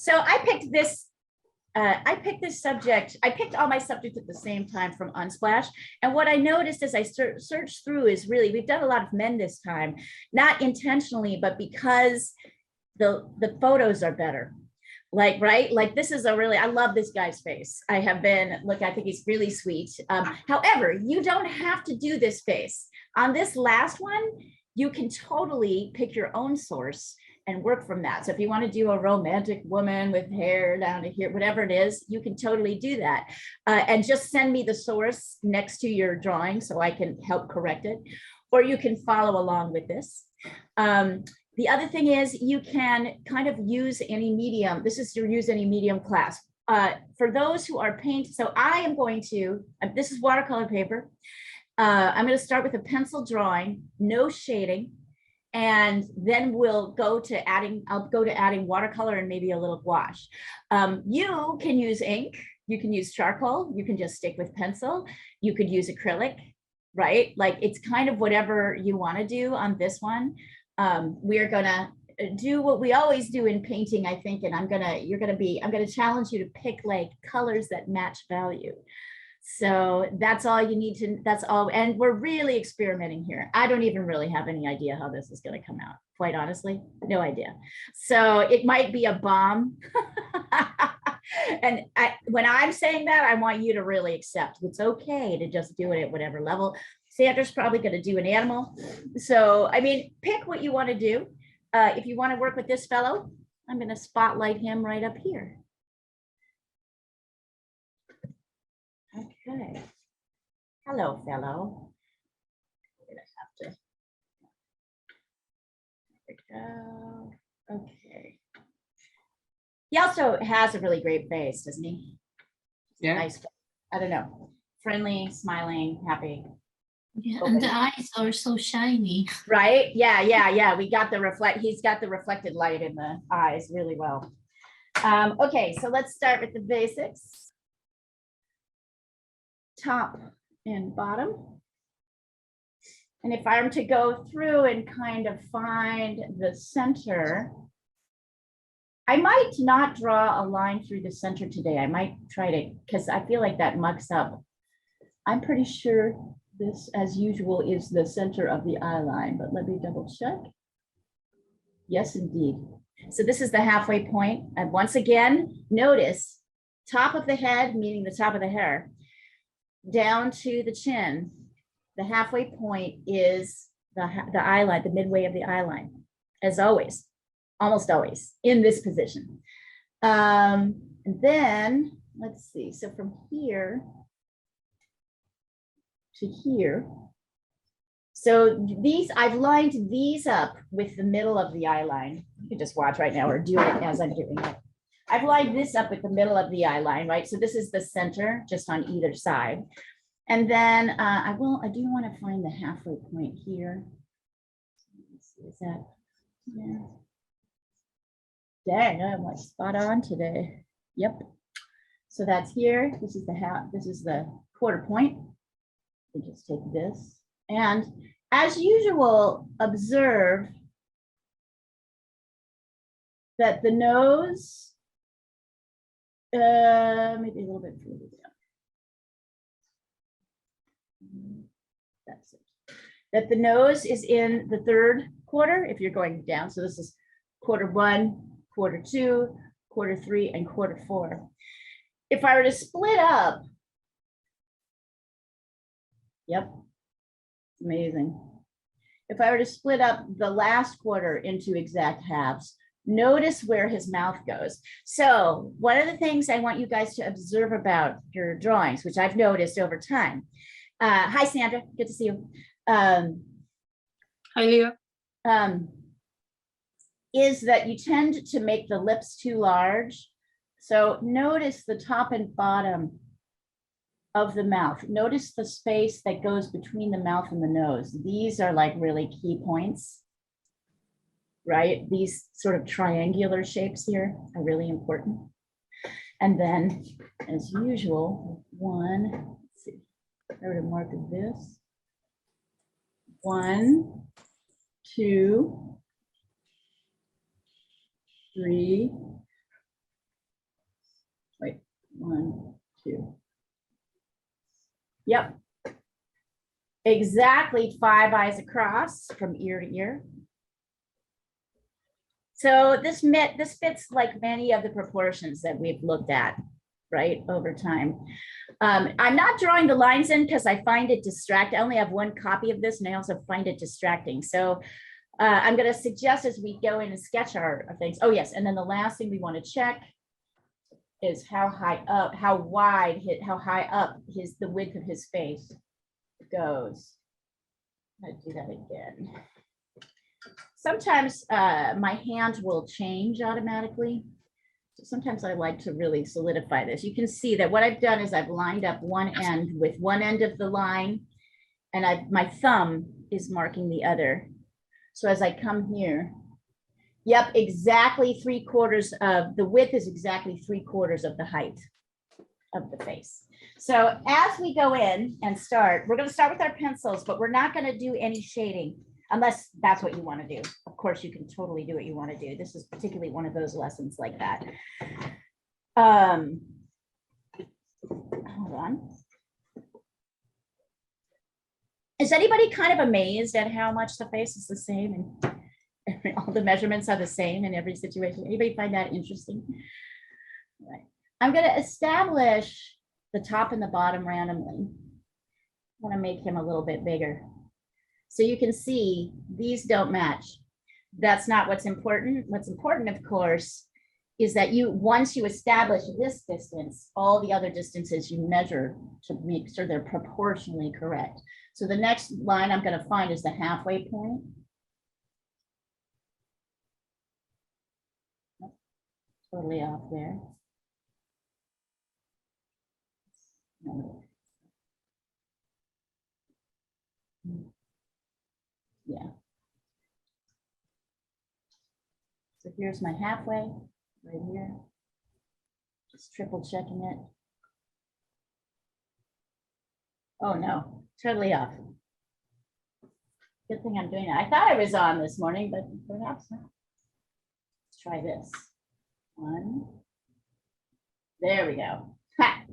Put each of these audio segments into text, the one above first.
So I picked this subject. I picked all my subjects at the same time from Unsplash. And what I noticed as I searched through is really, we've done a lot of men this time, not intentionally, but because the photos are better. Like, right? Like this is a really, I love this guy's face. I think he's really sweet. However, you don't have to do this face. On this last one, you can totally pick your own source and work from that. So if you want to do a romantic woman with hair down to here, whatever it is, you can totally do that. And just send me the source next to your drawing so I can help correct it. Or you can follow along with this. The other thing is you can kind of use any medium. This is your use any medium class. For those who are paint, so I am going to, this is watercolor paper. I'm going to start with a pencil drawing, no shading. And then we'll go to adding, I'll go to adding watercolor and maybe a little gouache. You can use ink, you can use charcoal, you can just stick with pencil, you could use acrylic, right? Like it's kind of whatever you want to do on this one. We're gonna do what we always do in painting, I think, and I'm gonna challenge you to pick like colors that match value. So that's all you need to, that's all. And we're really experimenting here. I don't even really have any idea how this is going to come out. Quite honestly, no idea. So it might be a bomb. And when I'm saying that, I want you to really accept it's okay to just do it at whatever level. Sandra's probably going to do an animal. So, I mean, pick what you want to do. If you want to work with this fellow, I'm going to spotlight him right up here. Okay. Hello, fellow. I'm gonna have to. There we go. Okay. He also has a really great face, doesn't he? Yeah. Nice. I don't know. Friendly, smiling, happy. Yeah, and the eyes are so shiny. Right? Yeah. We got the he's got the reflected light in the eyes really well. Okay, so let's start with the basics. Top and bottom. And if I were to go through and kind of find the center, I might not draw a line through the center today. I might try to, because I feel like that mucks up. I'm pretty sure this, as usual, is the center of the eye line, but let me double check. Yes, indeed. So this is the halfway point. And once again, notice top of the head, meaning the top of the hair, down to the chin. The halfway point is the eye line, the midway of the eye line, as always, almost always in this position. And then let's see, so from here to here. So these, I've lined these up with the middle of the eye line. You can just watch right now or do it as I'm doing it. I've lined this up with the middle of the eye line, right? So this is the center just on either side. And then I do want to find the halfway point here. Let's see, is that, yeah. Dang, I'm like spot on today. Yep. So that's here. This is the quarter point. We just take this. And as usual, observe that the nose, maybe a little bit further down. That's it. That the nose is in the third quarter if you're going down. So this is quarter one, quarter two, quarter three, and quarter four. If I were to split up, yep, amazing. If I were to split up the last quarter into exact halves, notice where his mouth goes. So one of the things I want you guys to observe about your drawings, which I've noticed over time. Hi, Sandra, good to see you. Hi, Leah. Is that you tend to make the lips too large. So notice the top and bottom of the mouth. Notice the space that goes between the mouth and the nose. These are like really key points, right? These sort of triangular shapes here are really important. And then, as usual, let's see, I were to mark this. 1, 2, 3, Wait, 1, 2. Yep. Exactly 5 eyes across from ear to ear. So this fits like many of the proportions that we've looked at, right, over time. I'm not drawing the lines in because I find it distracting. I only have one copy of this and I also find it distracting. So I'm going to suggest as we go in and sketch our things. Oh yes, and then the last thing we want to check is how high up, how high up the width of his face goes. Let's do that again. Sometimes my hand will change automatically. So sometimes I like to really solidify this. You can see that what I've done is I've lined up one end with one end of the line and my thumb is marking the other. So as I come here, yep, exactly 3/4 of the width is exactly 3/4 of the height of the face. So as we go in and start, we're going to start with our pencils, but we're not going to do any shading unless that's what you want to do. Of course, you can totally do what you want to do. This is particularly one of those lessons like that. Hold on. Is anybody kind of amazed at how much the face is the same and all the measurements are the same in every situation? Anybody find that interesting? All right. I'm going to establish the top and the bottom randomly. I want to make him a little bit bigger. So you can see these don't match. That's not what's important. What's important, of course, is that once you establish this distance, all the other distances you measure to make sure they're proportionally correct. So the next line I'm going to find is the halfway point. Totally off there. Yeah. So here's my halfway right here. Just triple checking it. Oh no, totally off. Good thing I'm doing that. I thought I was on this morning, but perhaps not. Let's try this. 1. There we go. Ha.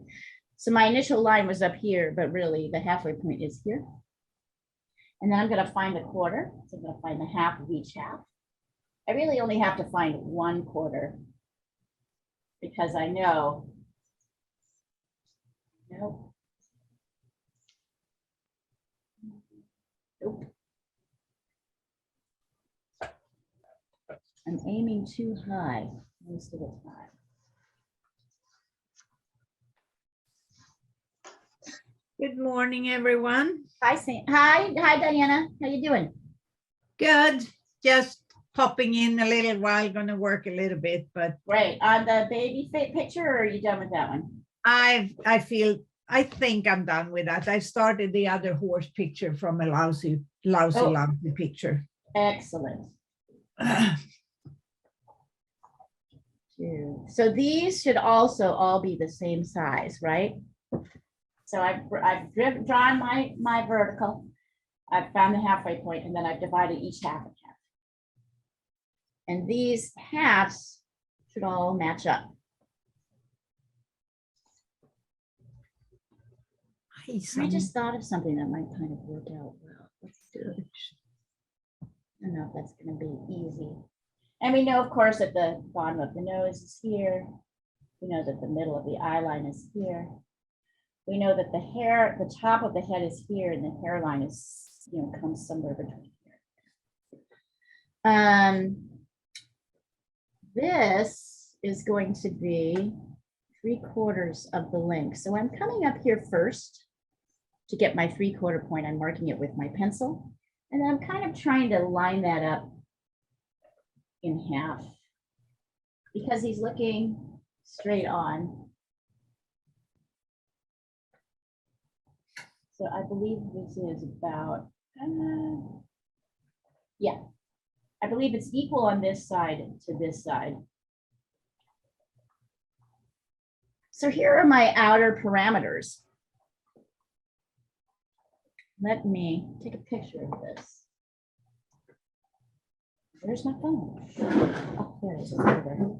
So my initial line was up here, but really the halfway point is here. And then I'm going to find a quarter. So I'm going to find the half of each half. I really only have to find 1/4 because I know. Nope. Nope. I'm aiming too high most of the time. Good morning, everyone. Hi, hi, Diana. How you doing? Good. Just popping in a little while, gonna work a little bit, but Great. On the baby fit picture, or are you done with that one? I think I'm done with that. I started the other horse picture from a lousy picture. Excellent. So these should also all be the same size, right? So I've drawn my vertical. I've found the halfway point, and then I've divided each half in half. And these halves should all match up. I just thought of something that might kind of work out well. Let's do it. I don't know if that's going to be easy. And we know, of course, that the bottom of the nose is here. We know that the middle of the eye line is here. We know that the top of the head is here, and the hairline is, comes somewhere between here. This is going to be 3/4 of the length. So I'm coming up here first to get my 3/4 point. I'm marking it with my pencil, and then I'm kind of trying to line that up in half because he's looking straight on. So I believe this is about, yeah, I believe it's equal on this side to this side. So here are my outer parameters. Let me take a picture of this. Where's my phone? Oh, there it is. Over there.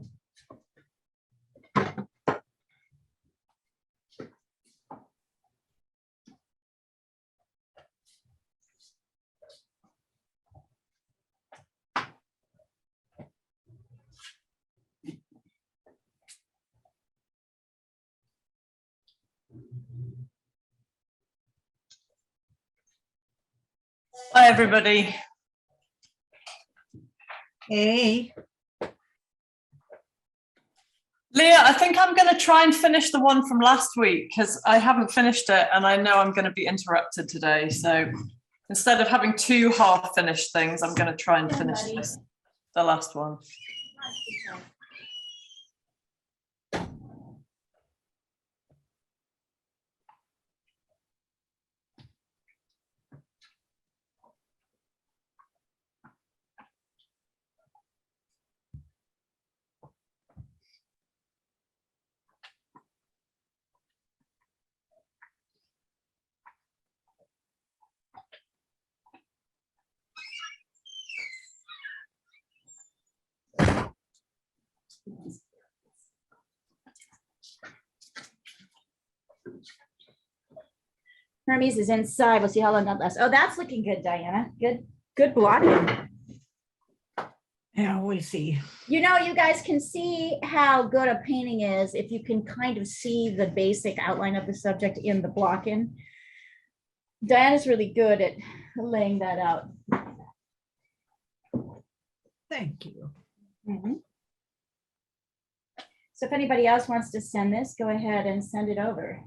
Hi, everybody. Hey, Leah, I think I'm going to try and finish the one from last week because I haven't finished it and I know I'm going to be interrupted today. So instead of having two half-finished things, I'm going to try and finish the last one. Hermes is inside. We'll see how long that lasts. Oh, that's looking good, Diana. Good blocking. yeah, we'll see. You know, you guys can see how good a painting is if you can kind of see the basic outline of the subject in the blocking. Diana's really good at laying that out. Thank you. So if anybody else wants to send this, go ahead and send it over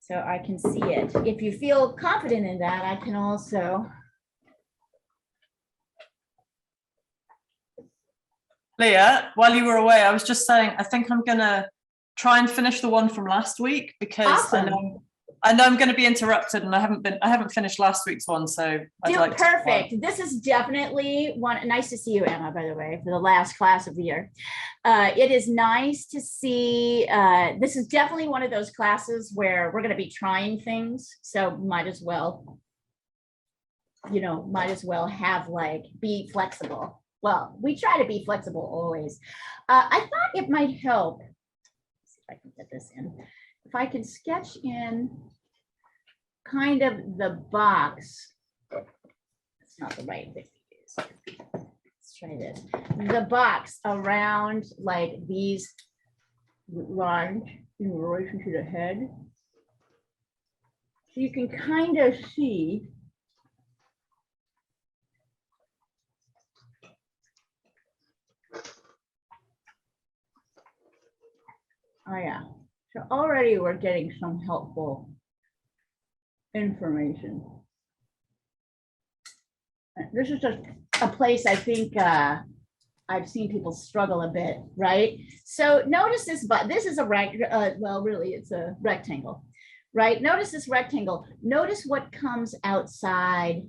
so I can see it. If you feel confident in that, I can also. Leah, while you were away, I was just saying, I think I'm going to try and finish the one from last week because Awesome. I know I'm going to be interrupted and I haven't finished last week's one. So I'd like to perfect. This is definitely one. Nice to see you, Emma, by the way, for the last class of the year. It is nice to see. This is definitely one of those classes where we're going to be trying things. So might as well, have be flexible. Well, we try to be flexible always. I thought it might help. Let's see if I can get this in. If I can sketch in kind of the box. That's not the right thing to use. Let's try this. The box around like these lines in relation to the head. So you can kind of see oh yeah. So already we're getting some helpful information. This is just a place I think I've seen people struggle a bit, right? So notice this, but this is a really it's a rectangle, right? Notice this rectangle. Notice what comes outside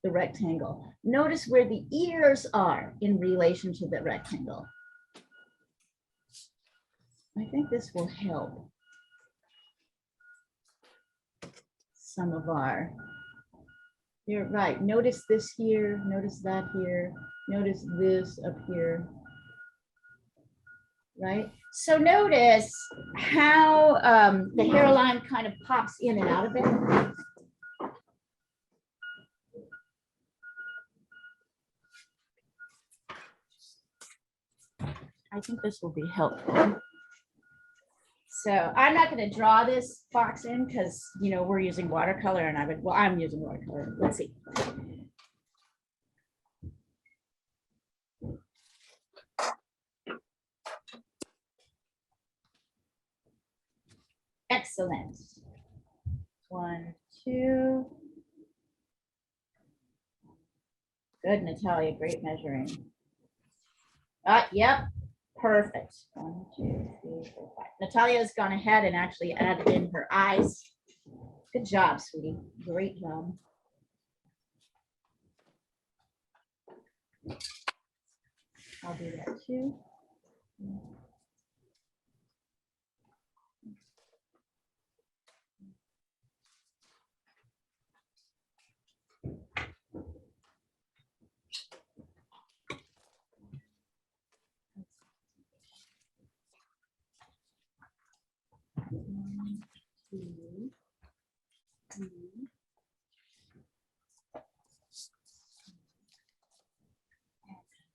the rectangle. Notice where the ears are in relation to the rectangle. I think this will help some of our, you're right. Notice this here, notice that here, notice this up here, right? So notice how the hairline kind of pops in and out of it. I think this will be helpful. So I'm not going to draw this box in because, we're using watercolor and I'm using watercolor. Let's see. Excellent. 1, 2. Good, Natalia, great measuring. Yep. Perfect. 1, 2, 3, 4, 5. Natalia's gone ahead and actually added in her eyes. Good job, sweetie. Great job. I'll do that too.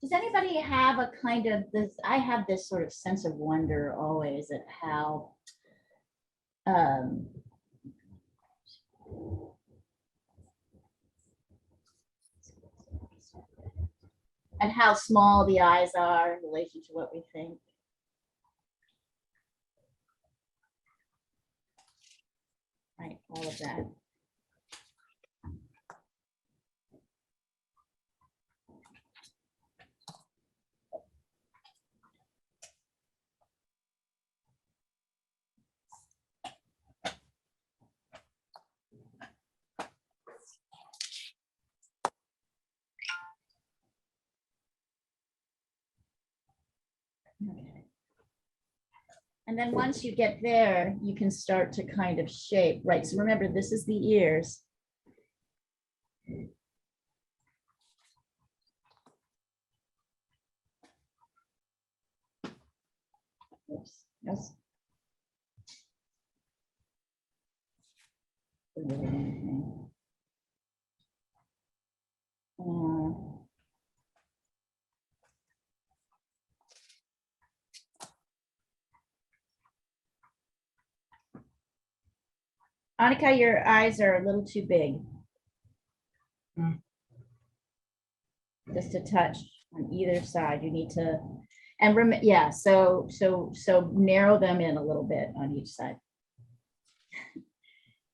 Does anybody have a kind of this? I have this sort of sense of wonder always at how Um, and how small the eyes are in relation to what we think. Right, all of that. Okay. And then once you get there, you can start to kind of shape, right? So remember, this is the ears. Oops, yes. Annika, your eyes are a little too big. Just a touch on either side. You need to, and yeah, so narrow them in a little bit on each side.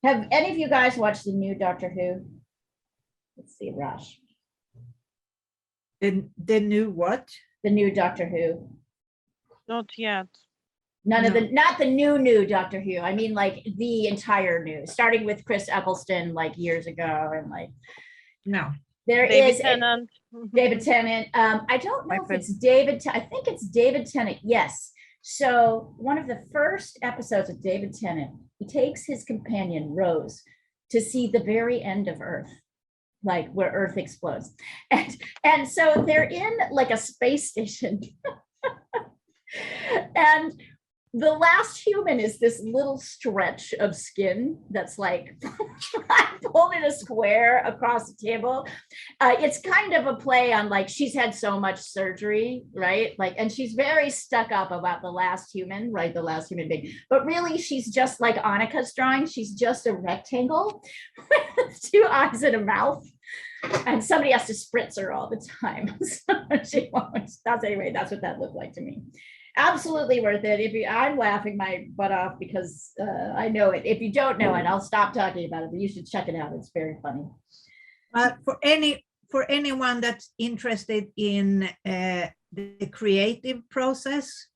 Have any of you guys watched the new Doctor Who? Let's see, Rush. The new what? The new Doctor Who. Not yet. None of the, not the new Doctor Who. I mean, like the entire new, starting with Chris Eccleston, like years ago, and like. No. There David is Tennant. David Tennant. I don't know My if it's David. I think it's David Tennant. Yes. So one of the first episodes of David Tennant, he takes his companion Rose to see the very end of Earth, like where Earth explodes, and so they're in like a space station, and the last human is this little stretch of skin that's like pulled in a square across the table. It's kind of a play on like she's had so much surgery, right? Like, and she's very stuck up about the last human, right? The last human being. But really, she's just like Annika's drawing. She's just a rectangle with two eyes and a mouth. And somebody has to spritz her all the time. So she won't. That's anyway, that's what that looked like to me. Absolutely worth it. If you, I'm laughing my butt off because I know it. If you don't know it, I'll stop talking about it, but you should check it out. It's very funny. For anyone that's interested in the creative process,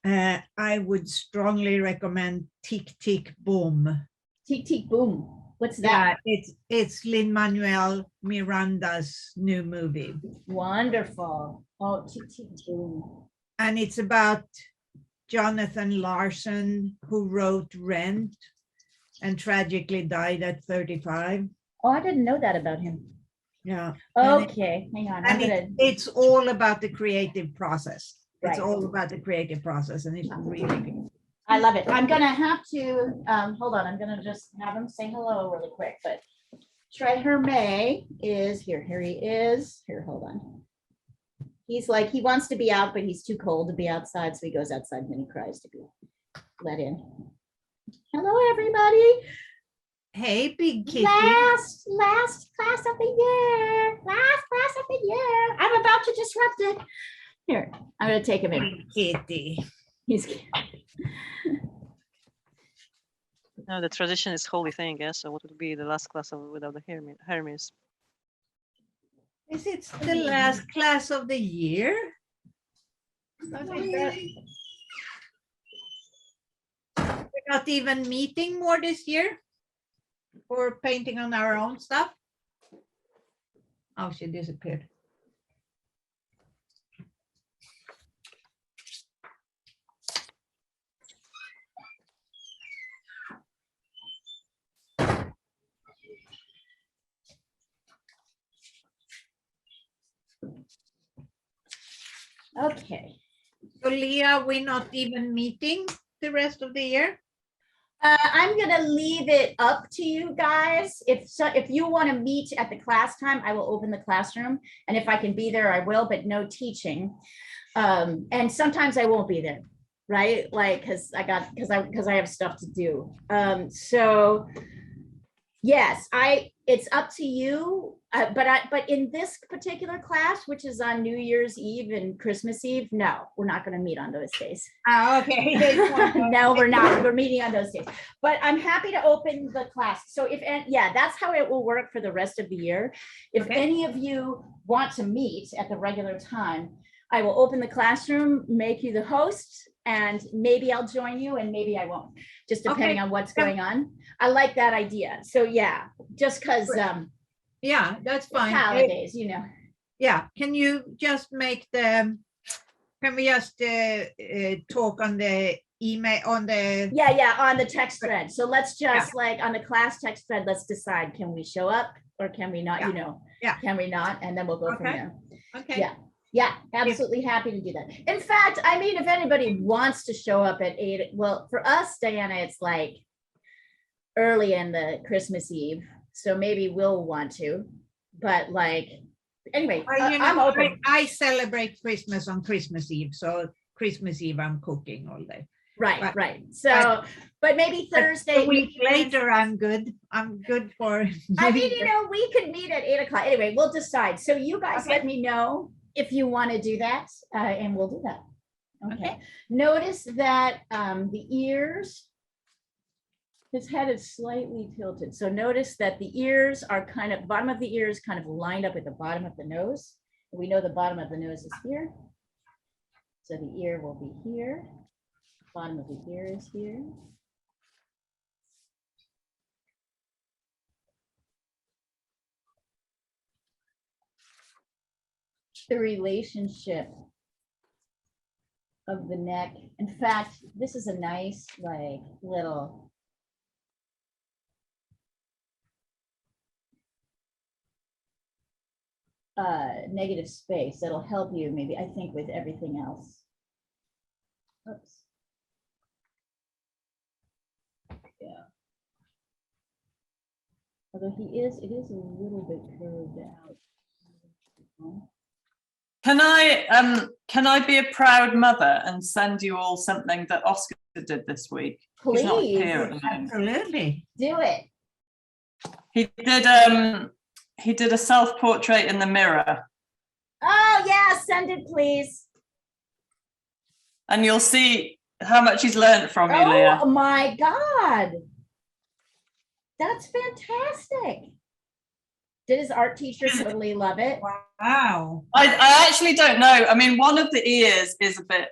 I would strongly recommend Tick Tick Boom. Tick Tick Boom. What's that? Yeah, it's Lin-Manuel Miranda's new movie. Wonderful. Oh, Tick Tick Boom. And it's about Jonathan Larson, who wrote Rent and tragically died at 35. Oh, I didn't know that about him. Yeah. Okay, hang on. I'm gonna. It's all about the creative process. It's Right. all about the creative process, and it's really good. I love it. I'm gonna have to, hold on, I'm gonna just have him say hello really quick, but Trey Hermé is here. Here he is. Here, hold on. He's like, he wants to be out, but he's too cold to be outside, so he goes outside and then he cries to be let in. Hello, everybody. Hey, Big Kitty. Last class of the year. Last class of the year. I'm about to disrupt it. Here, I'm gonna take him in. Big Kitty. He's No, the tradition is holy thing, yes. So what would be the last class of without the Hermes? Is it the last class of the year? We're not even meeting more this year for painting on our own stuff. Oh, she disappeared. okay. So Leah, we're not even meeting the rest of the year? I'm gonna leave it up to you guys. If you want to meet at the class time, I will open the classroom, and if I can be there, I will, but no teaching. And sometimes I won't be there. right? Like, because I have stuff to do. So yes, it's up to you. But in this particular class, which is on New Year's Eve and Christmas Eve, no, we're not going to meet on those days. Okay. No, we're not. We're meeting on those days. But I'm happy to open the class. So that's how it will work for the rest of the year. If Okay. any of you want to meet at the regular time, I will open the classroom, make you the host, and maybe I'll join you and maybe I won't, just depending on what's going on. I like that idea. So yeah, just because Yeah, that's fine. holidays, you know. Yeah, can you just can we just talk on the email, on the, Yeah, on the text thread. So let's just like on the class text thread, let's decide, can we show up or can we not, you know? Yeah. Can we not? And then we'll go from Okay. there. okay. Yeah. Yeah, absolutely happy to do that. In fact, I mean, if anybody wants to show up at 8, well, for us, Diana, it's like early in the Christmas Eve. So maybe we'll want to, but like, anyway, I'm open. I celebrate Christmas on Christmas Eve, so Christmas Eve I'm cooking all day. Right. So, but maybe Thursday. A week later, I'm good. I'm good for. I mean, you know, we could meet at 8 o'clock. Anyway, we'll decide. So you guys Okay. let me know if you want to do that, and we'll do that. Okay. Okay. Notice that the ears, his head is slightly tilted. So notice that the ears are kind of, bottom of the ears kind of lined up with the bottom of the nose. We know the bottom of the nose is here. So the ear will be here. Bottom of the ear is here. The relationship of the neck. In fact, this is a nice, like, little negative space that'll help you maybe, I think, with everything else. Oops. Yeah. Although it is a little bit curved out. Can I be a proud mother and send you all something that Oscar did this week? He's not Please, here at the moment. Absolutely. do it. He did a self-portrait in the mirror, Oh yeah, send it, please. and you'll see how much he's learned from you, Leah. Oh my God. That's fantastic. Did his art teacher totally love it? Wow. I actually don't know. I mean, one of the ears is a bit,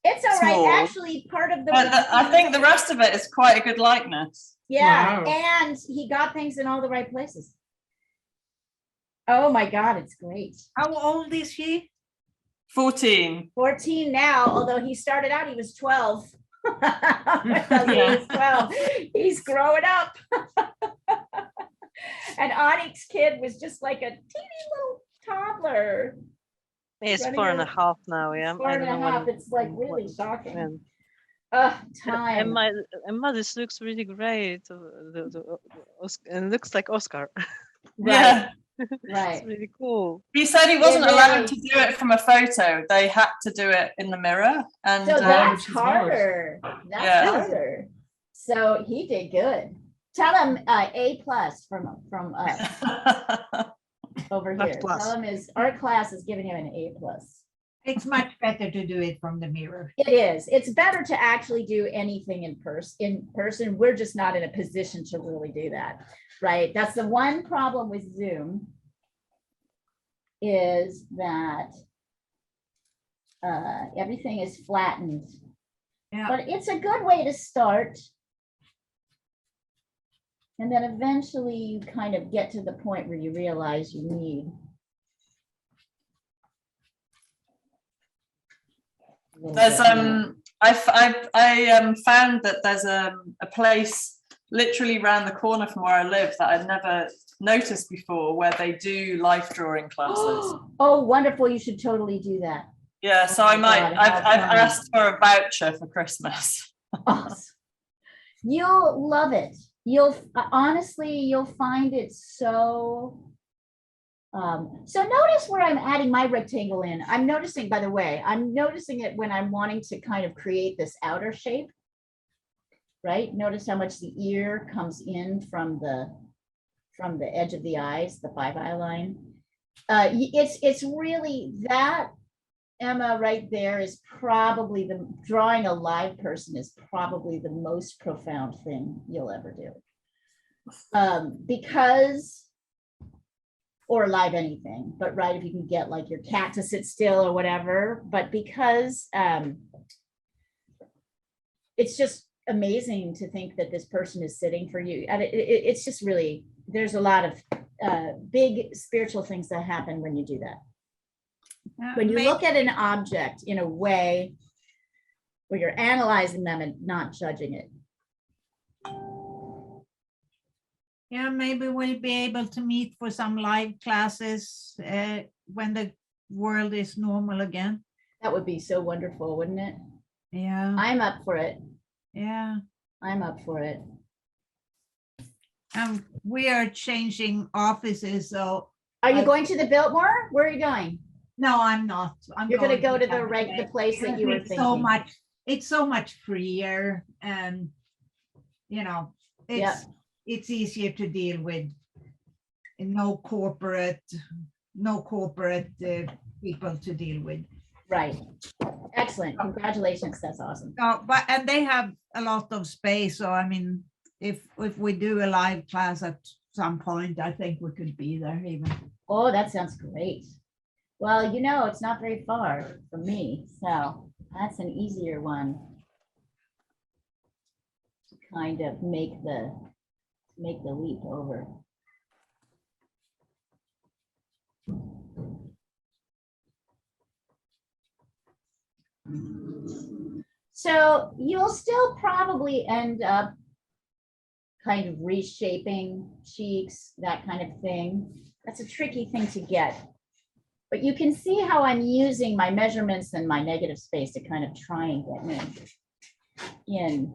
It's all right. Small. Actually, part of the. but I think the rest of it is quite a good likeness. Yeah, Wow. and he got things in all the right places. Oh my God, it's great. How old is he? 14. 14 now, although he started out, he was 12. He was 12. He's growing up. And Onyx kid was just like a teeny little toddler. It's Running 4.5 around. and a half. Four I and don't a know half. when. It's like really shocking. when. Time. Emma, this looks really great. And looks like Oscar. Right, It's right. really cool. He said he wasn't It allowed really- to do it from a photo. They had to do it in the mirror. And So that's which is hard. harder. That's Yeah. harder. So he did good. Tell him A+ from us over Art here. plus. Tell him his art class is giving him an A+. It's much better to do it from the mirror. It is. It's better to actually do anything in person. We're just not in a position to really do that, right? That's the one problem with Zoom, is that everything is flattened. Yeah. But it's a good way to start. And then eventually you kind of get to the point where you realize you need a little There's bit more. I found that there's a place literally around the corner from where I live that I'd never noticed before, where they do life drawing classes. Oh, wonderful. You should totally do that. Yeah, so Oh I my might. God, I've how fun. asked for a voucher for Christmas. Awesome. You'll love it. Honestly, you'll find it so So notice where I'm adding my rectangle in. I'm noticing, by the way, I'm noticing it when I'm wanting to kind of create this outer shape. Right? Notice how much the ear comes in from the edge of the eyes, the 5-eye line. It's really that, Emma, right there is probably drawing a live person is probably the most profound thing you'll ever do. Because, or live anything, but right, if you can get like your cat to sit still or whatever, but because it's just amazing to think that this person is sitting for you. And it's just really, there's a lot of big spiritual things that happen when you do that. When you look at an object in a way where you're analyzing them and not judging it. Yeah, maybe we'll be able to meet for some live classes when the world is normal again. That would be so wonderful, wouldn't it? Yeah, I'm up for it. yeah. I'm up for it. We are changing offices, so. Are you going to the Biltmore? Where are you going? No, I'm not. You're going to go to the Saturday. place that you were It's thinking. so much. It's so much freer, and you know, it's easier to deal with. No corporate people to deal with. Right. Excellent. Congratulations. That's awesome. And they have a lot of space. So I mean, if we do a live class at some point, I think we could be there even. Oh, that sounds great. Well, you know, it's not very far from me, so that's an easier one to kind of make the leap over. So you'll still probably end up kind of reshaping cheeks, that kind of thing. That's a tricky thing to get. But you can see how I'm using my measurements and my negative space to kind of try and get me in.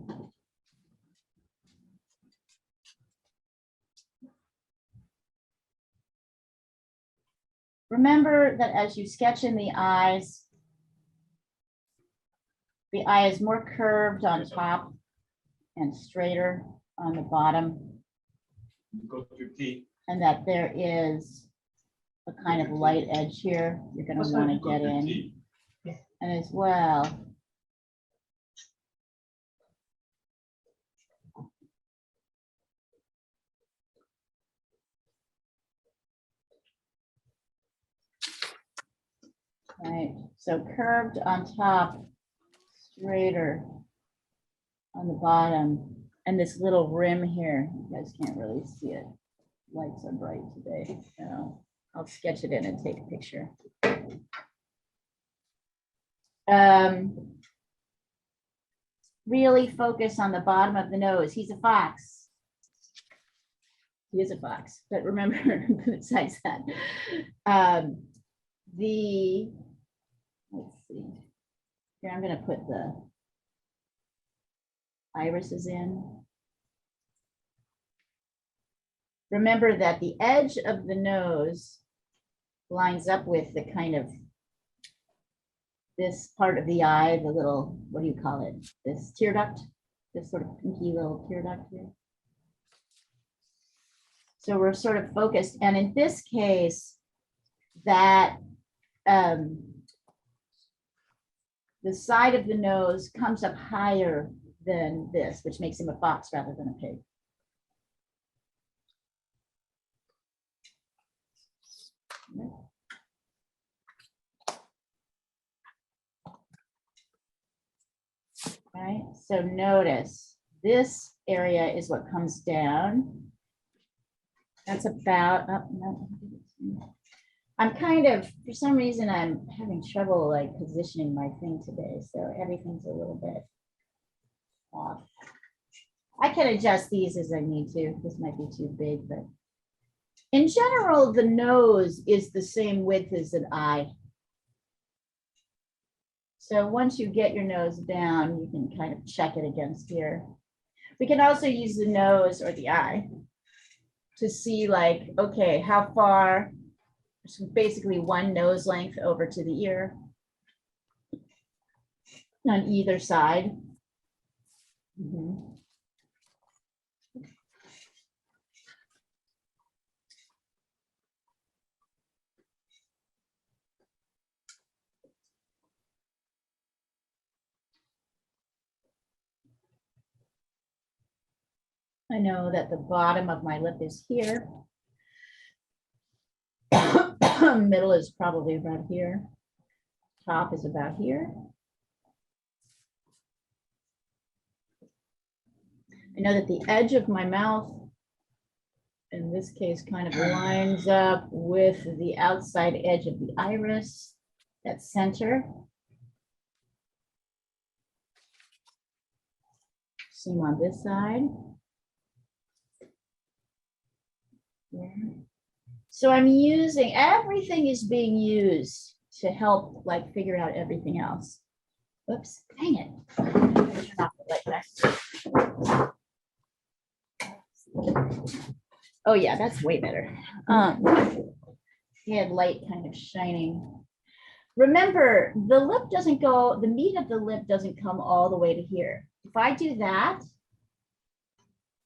Remember that as you sketch in the eyes, the eye is more curved on top and straighter on the bottom. And that there is a kind of light edge here you're going to want to get in. And as well, right, so curved on top, straighter on the bottom, and this little rim here, you guys can't really see it. Lights are bright today, so I'll sketch it in and take a picture. Really focus on the bottom of the nose. He's a fox. He is a fox, but remember, besides that, let's see. Here, I'm going to put the irises in. Remember that the edge of the nose lines up with the kind of this part of the eye, the little, what do you call it? This tear duct, this sort of pinky little tear duct here. So we're sort of focused. And in this case, that the side of the nose comes up higher than this, which makes him a fox rather than a pig. Right, so notice this area is what comes down. That's about, oh, no. I'm kind of, for some reason, I'm having trouble like positioning my thing today. So everything's a little bit off. I can adjust these as I need to. This might be too big, but in general, the nose is the same width as an eye. So once you get your nose down, you can kind of check it against here. We can also use the nose or the eye to see like, okay, how far So basically one nose length over to the ear on either side. Mhm. I know that the bottom of my lip is here. Middle is probably about here. Top is about here. I know that the edge of my mouth, in this case, kind of lines up with the outside edge of the iris, that center. Same on this side. Yeah. So I'm using, everything is being used to help like figure out everything else. Oops, dang it. Turn off the light back. Oh yeah, that's way better. He had light kind of shining. Remember, the lip doesn't go, the meat of the lip doesn't come all the way to here. If I do that,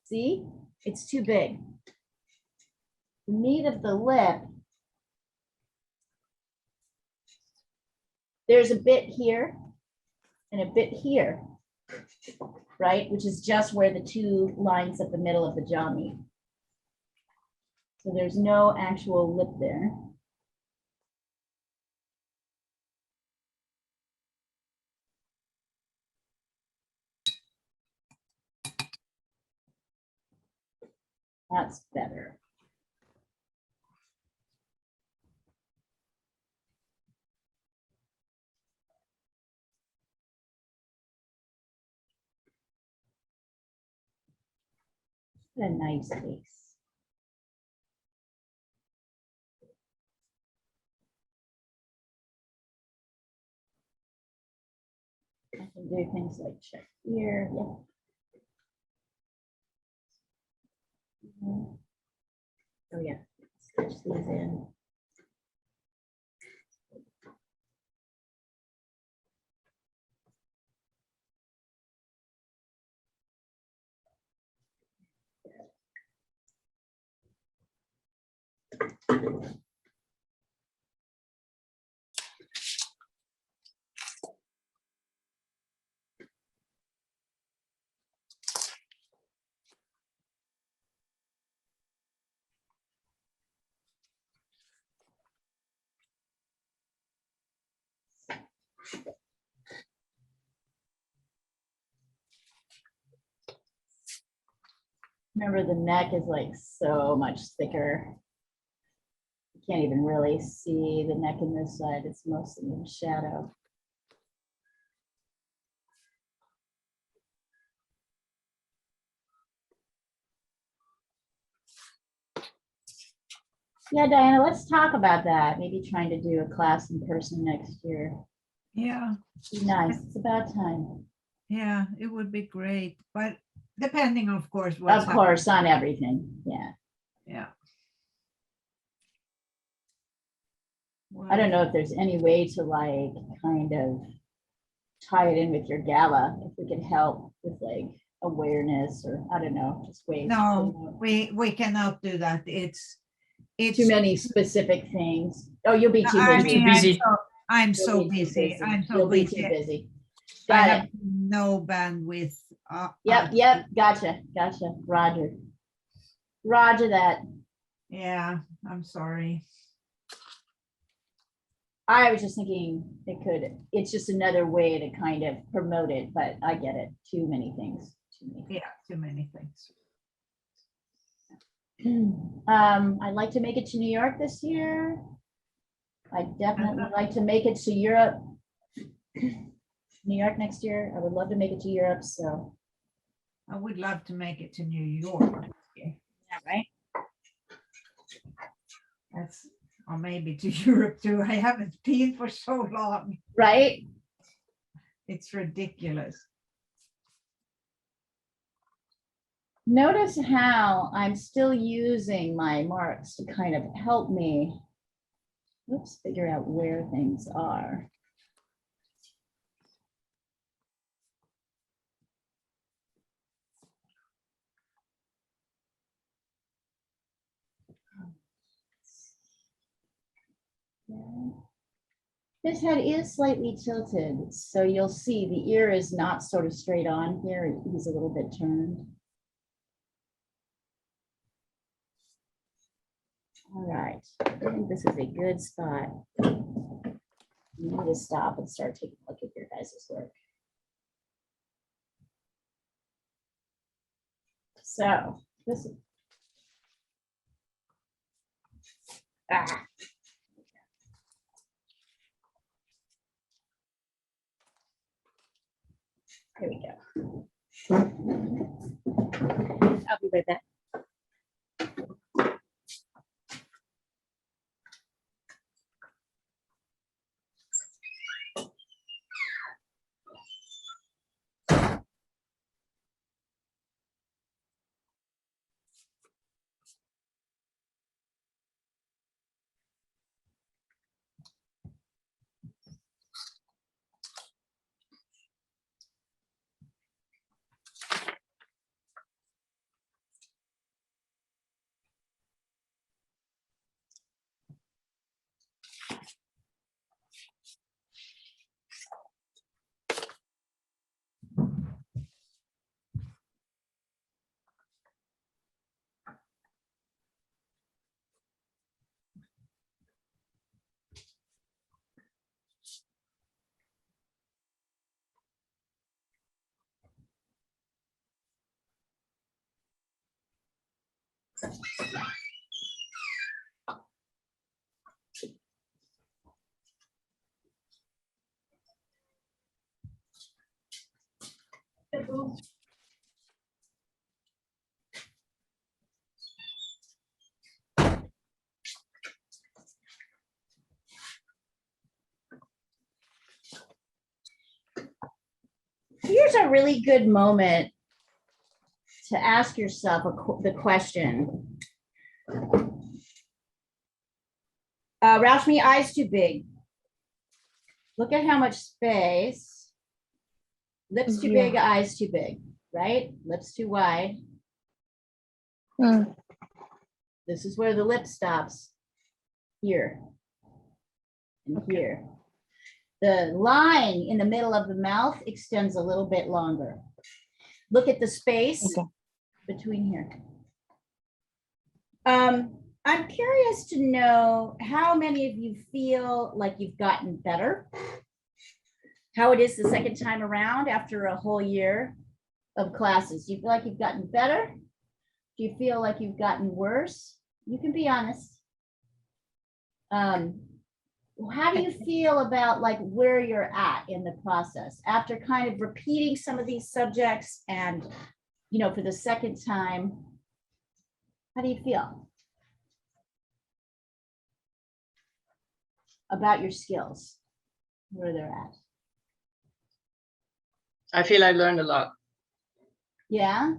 see, it's too big. The meat of the lip, there's a bit here and a bit here, right? Which is just where the two lines at the middle of the jaw meet. So there's no actual lip there. That's better. What a nice face. I can do things like check here. Yeah. Oh yeah, stitch these in. Remember, the neck is like so much thicker. You can't even really see the neck in this side. It's mostly in shadow. Yeah, Diana, let's talk about that. Maybe trying to do a class in person next year. Yeah, Be nice. It's about time. yeah, it would be great, but depending, of course, Of what's course, on everything. Yeah. Yeah. I don't know if there's any way to like kind of tie it in with your gala, if we could help with like awareness or I don't know, just ways. to No, promote. we cannot do that. It's Too many specific things. Oh, you'll be too I busy. mean, I'm You'll so be too busy. I'm so You'll be too busy. busy. I Got have it. no bandwidth. Yep. Gotcha. Roger. Roger that. Yeah, I'm sorry. I was just thinking it's just another way to kind of promote it, but I get it. Too many things. Yeah, too many things. I'd like to make it to New York this year. I'd definitely like to make it to Europe. New York next year. I would love to make it to Europe, so. I would love to make it to New York. Yeah, right? That's, or maybe to Europe too. I haven't been for so long. Right? It's ridiculous. Notice how I'm still using my marks to kind of help me Let's figure out where things are. His head is slightly tilted, so you'll see the ear is not sort of straight on here. He's a little bit turned. All right, I think this is a good spot. You need to stop and start taking a look at your guys' work. So this is here we go. I'll be right back. Here's a really good moment to ask yourself the question. Rashmi, eyes too big. Look at how much space. Lips too big, eyes too big, right? Lips too wide. This is where the lip stops. Here and here. The line in the middle of the mouth extends a little bit longer. Look at the space between here. I'm curious to know how many of you feel like you've gotten better, how it is the second time around after a whole year of classes. Do you feel like you've gotten better? Do you feel like you've gotten worse? You can be honest. How do you feel about like where you're at in the process after kind of repeating some of these subjects and, you know, for the second time? How do you feel about your skills, where they're at? I feel I learned a lot. Yeah?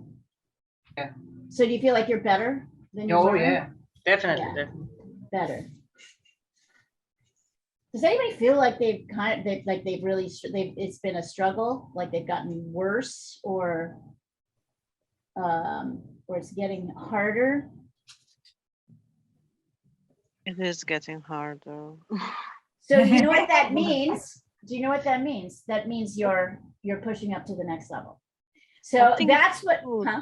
Yeah. So do you feel like you're better than you Oh were? yeah, definitely, Yeah. definitely. Better. Does anybody feel like they've really it's been a struggle, like they've gotten worse, or it's getting harder? It is getting harder. So you know what that means? Do you know what that means? That means you're pushing up to the next level. So that's what, huh?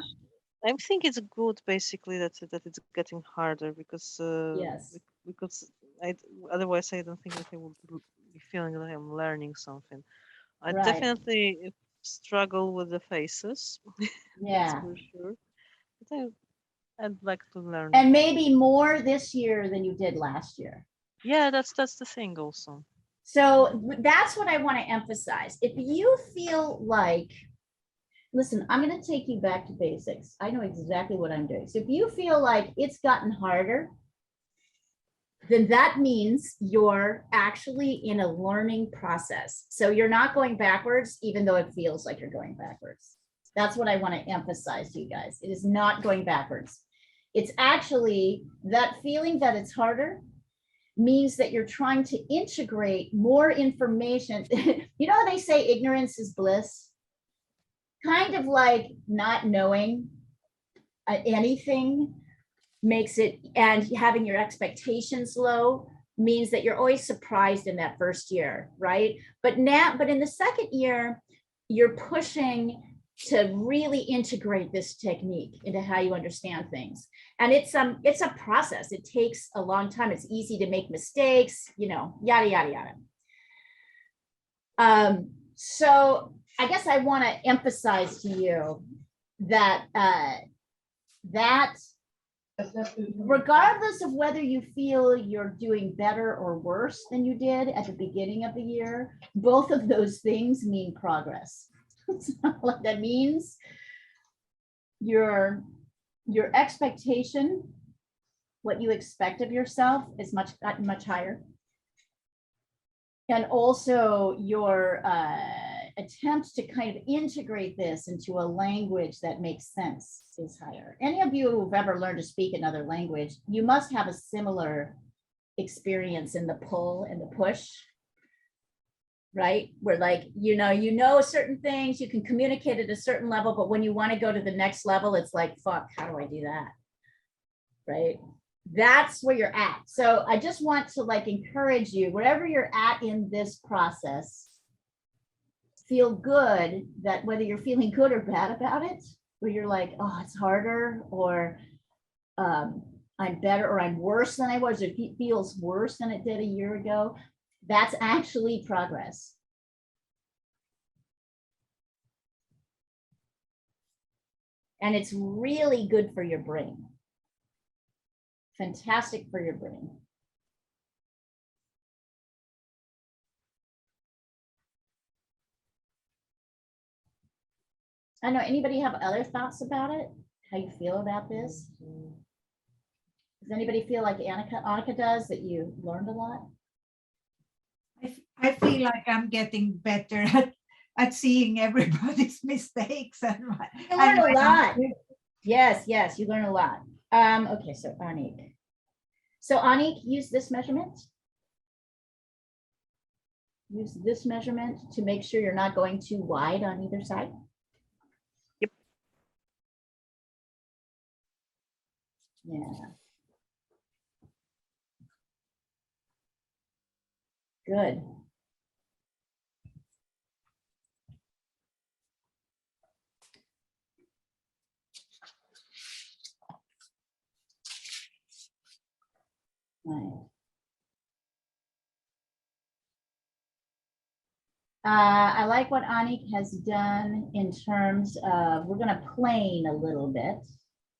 I think it's good basically that it's getting harder because Yes. because otherwise I don't think that I would be feeling that I'm learning something. I Right. definitely struggle with the faces. Yeah. That's for sure. But I'd like to learn. And maybe more this year than you did last year. Yeah, that's the thing also. So that's what I want to emphasize. If you feel like, listen, I'm going to take you back to basics. I know exactly what I'm doing. So if you feel like it's gotten harder, then that means you're actually in a learning process. So you're not going backwards, even though it feels like you're going backwards. That's what I want to emphasize to you guys. It is not going backwards. It's actually that feeling that it's harder means that you're trying to integrate more information. You know, they say ignorance is bliss. Kind of like not knowing anything makes it, and having your expectations low means that you're always surprised in that first year, right? But in the second year, you're pushing to really integrate this technique into how you understand things. And it's a process. It takes a long time. It's easy to make mistakes, you know, yada, yada, yada. So I guess I want to emphasize to you that that regardless of whether you feel you're doing better or worse than you did at the beginning of the year, both of those things mean progress. What that means, your expectation, what you expect of yourself is much higher. And also your attempt to kind of integrate this into a language that makes sense is higher. Any of you who've ever learned to speak another language, you must have a similar experience in the pull and the push, right? Where like, you know certain things, you can communicate at a certain level, but when you want to go to the next level, it's like, fuck, how do I do that? Right? That's where you're at. So I just want to like encourage you, wherever you're at in this process, feel good that whether you're feeling good or bad about it, where you're like, oh, it's harder, or I'm better, or I'm worse than I was, or it feels worse than it did a year ago, that's actually progress. And it's really good for your brain. Fantastic for your brain. I don't know, anybody have other thoughts about it? How you feel about this? Does anybody feel like Annika does, that you learned a lot? I feel like I'm getting better at seeing everybody's mistakes and You learn a lot. Yes, you learn a lot. Okay, so Anik. So Anik, use this measurement. Use this measurement to make sure you're not going too wide on either side. Yep. Yeah. Good. Right. I like what Anik has done in terms of, we're going to plane a little bit,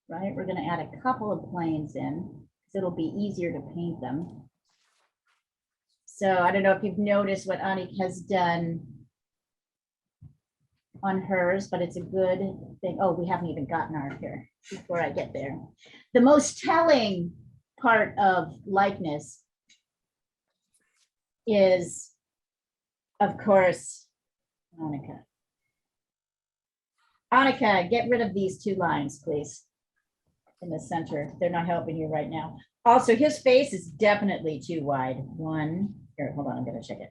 right? We're going to add a couple of planes in, because it'll be easier to paint them. So I don't know if you've noticed what Anik has done on hers, but it's a good thing. Oh, we haven't even gotten ours here before I get there. The most telling part of likeness is, of course, Annika. Annika, get rid of these two lines, please, in the center. They're not helping you right now. Also, his face is definitely too wide. One, here, hold on, I'm gonna check it.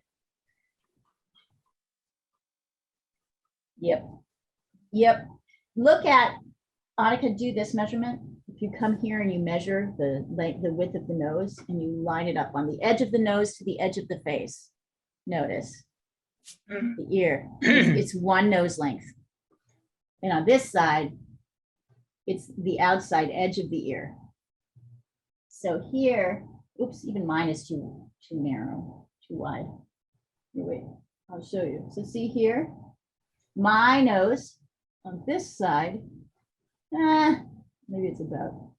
Yep. Look at, Annika, do this measurement. If you come here and you measure the width of the nose and you line it up on the edge of the nose to the edge of the face, notice the ear, it's one nose length. And on this side, it's the outside edge of the ear. So here, oops, even mine is too narrow, too wide. Here, wait, I'll show you. So see here, my nose on this side, maybe it's about,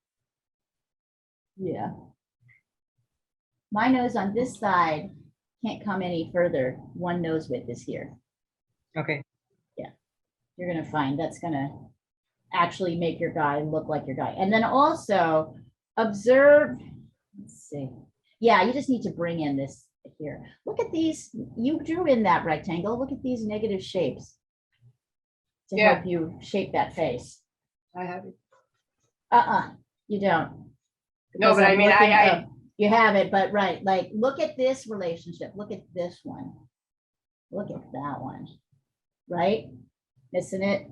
yeah. My nose on this side can't come any further. One nose width is here. Okay. Yeah, you're gonna find that's gonna actually make your guy look like your guy. And then also observe, let's see. Yeah, you just need to bring in this here. Look at these, you drew in that rectangle. Look at these negative shapes to help you shape that face. I have it. You don't. No, Because but I I'm mean, looking I up- You have it, but right, like, look at this relationship. Look at this one. Look at that one, right? Missing it.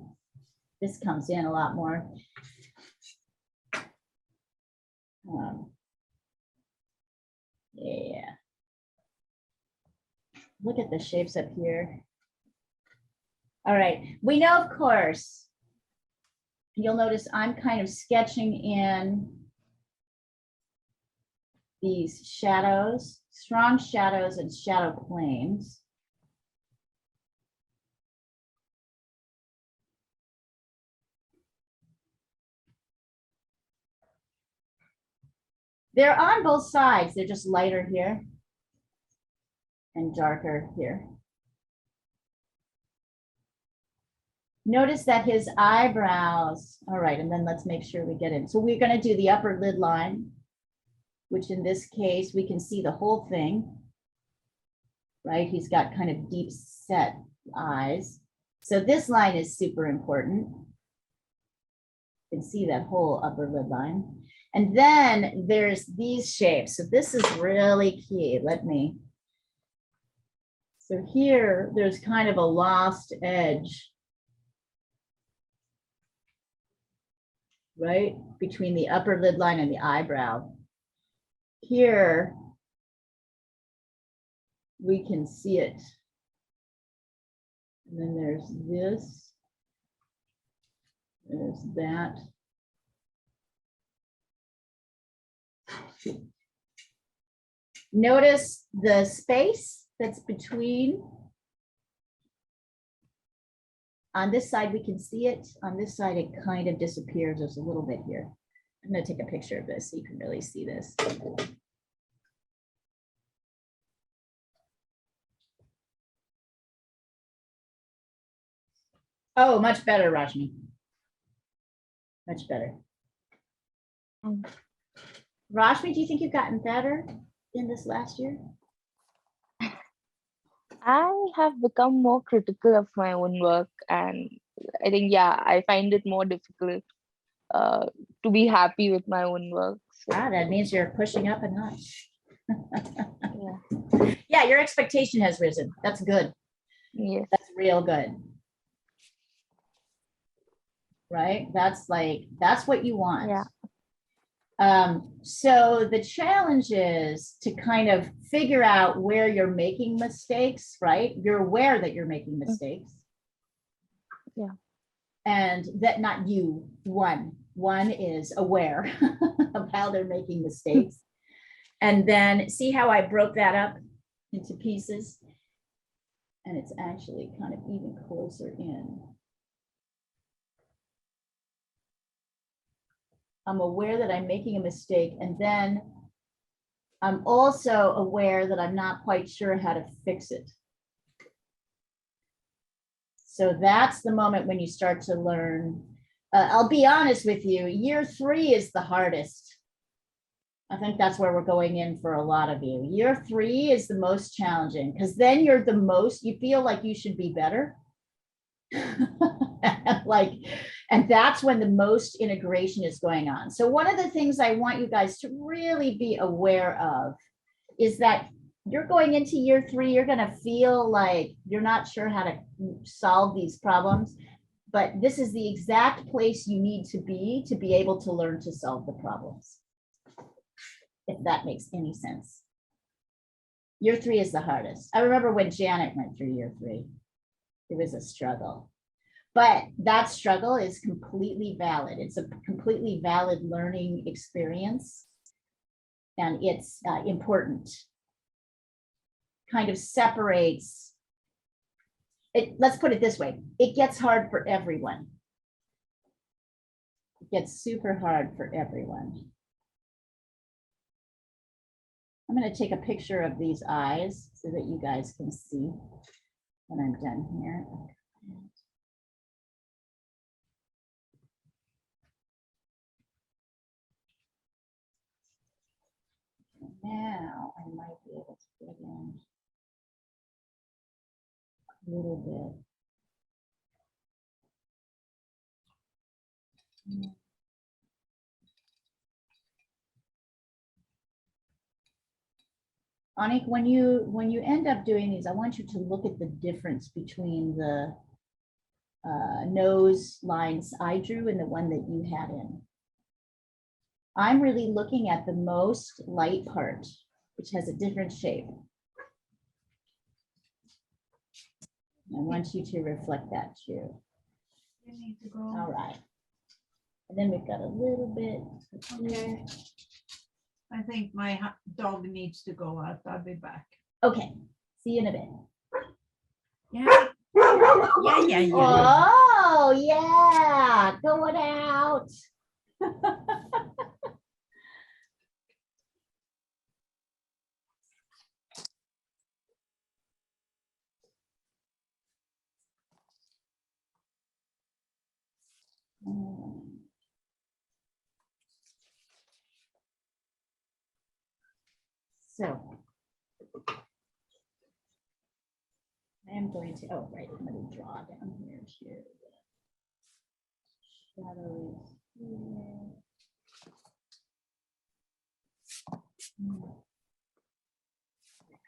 This comes in a lot more. Yeah. Look at the shapes up here. All right, we know, of course, you'll notice I'm kind of sketching in these shadows, strong shadows and shadow planes. They're on both sides. They're just lighter here and darker here. Notice that his eyebrows, all right, and then let's make sure we get in. So we're going to do the upper lid line, which in this case, we can see the whole thing, right? He's got kind of deep set eyes. So this line is super important. You can see that whole upper lid line. And then there's these shapes. So this is really key. So here, there's kind of a lost edge, right? Between the upper lid line and the eyebrow. Here, we can see it. And then there's this. There's that. Notice the space that's between. On this side, we can see it. On this side, it kind of disappears. There's a little bit here. I'm going to take a picture of this so you can really see this. Oh, much better, Rajni. Much better. Rashmi, do you think you've gotten better in this last year? I have become more critical of my own work, and I think, yeah, I find it more difficult to be happy with my own work. So, Ah, that means you're pushing up a notch. yeah. Yeah, your expectation has risen. That's good. Yes. That's real good. Right? That's what you want. Yeah. So the challenge is to kind of figure out where you're making mistakes, right? You're aware that you're making mistakes. Yeah. And that not you, one is aware of how they're making mistakes. And then see how I broke that up into pieces? And it's actually kind of even closer in. I'm aware that I'm making a mistake, and then I'm also aware that I'm not quite sure how to fix it. So that's the moment when you start to learn. I'll be honest with you, year 3 is the hardest. I think that's where we're going in for a lot of you. Year 3 is the most challenging because then you feel like you should be better. And that's when the most integration is going on. So one of the things I want you guys to really be aware of is that you're going into year 3, you're going to feel like you're not sure how to solve these problems, but this is the exact place you need to be able to learn to solve the problems. If that makes any sense. Year 3 is the hardest. I remember when Janet went through year 3, it was a struggle. But that struggle is completely valid. It's a completely valid learning experience. And it's important. Kind of separates it. Let's put it this way. It gets hard for everyone. It gets super hard for everyone. I'm going to take a picture of these eyes so that you guys can see when I'm done here. Now I might be able to get in a little bit. Anik, when you end up doing these, I want you to look at the difference between the nose lines I drew and the one that you had in. I'm really looking at the most light part, which has a different shape. I want you to reflect that too. You need to go. All right. And then we've got a little bit. Okay. I think my dog needs to go out. I'll be back. Okay, see you in a bit. Yeah. Yeah. Oh, yeah, going out. So I am going to, oh, right, I'm going to draw down here too. Shadows here.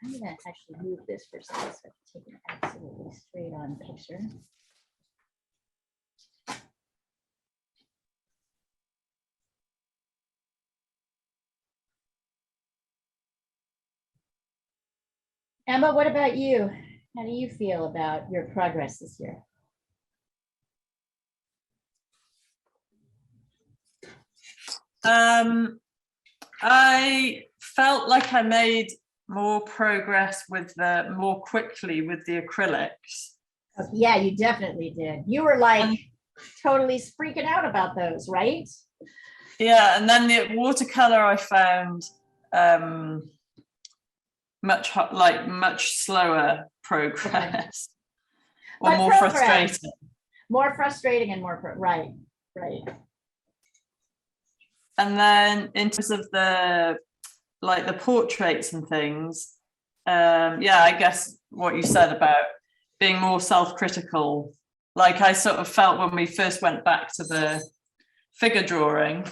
I'm going to actually move this for a second so I can take an absolutely straight on picture. Emma, what about you? How do you feel about your progress this year? I felt like I made more progress more quickly with the acrylics. Yeah, you definitely did. You were like totally freaking out about those, right? Yeah, and then the watercolor I found much slower progress, or But more progress. frustrating. More frustrating and more, right. And then in terms of the portraits and things, yeah, I guess what you said about being more self-critical, like I sort of felt when we first went back to the figure drawing.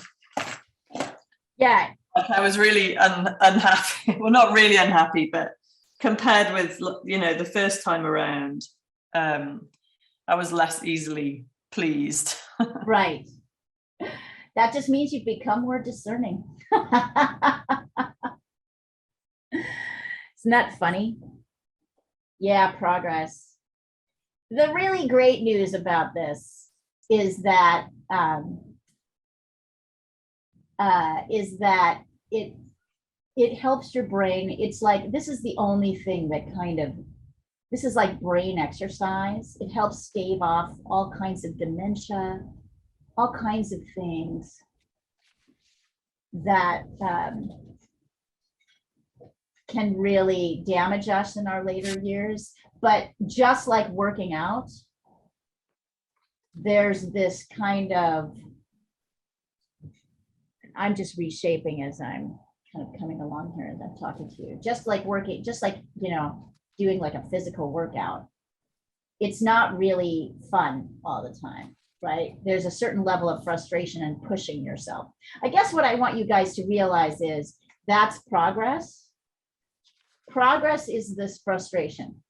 Yeah. Like I was really unhappy. Well, not really unhappy, but compared with, the first time around, I was less easily pleased. Right. That just means you've become more discerning. Isn't that funny? Yeah, progress. The really great news about this is that it helps your brain. It's like, this is the only thing that this is like brain exercise. It helps stave off all kinds of dementia, all kinds of things that can really damage us in our later years. But just like working out, there's this kind of, I'm just reshaping as I'm kind of coming along here as I'm talking to you, just like working, just like, doing like a physical workout. It's not really fun all the time, right? There's a certain level of frustration and pushing yourself. I guess what I want you guys to realize is that's progress. Progress is this frustration.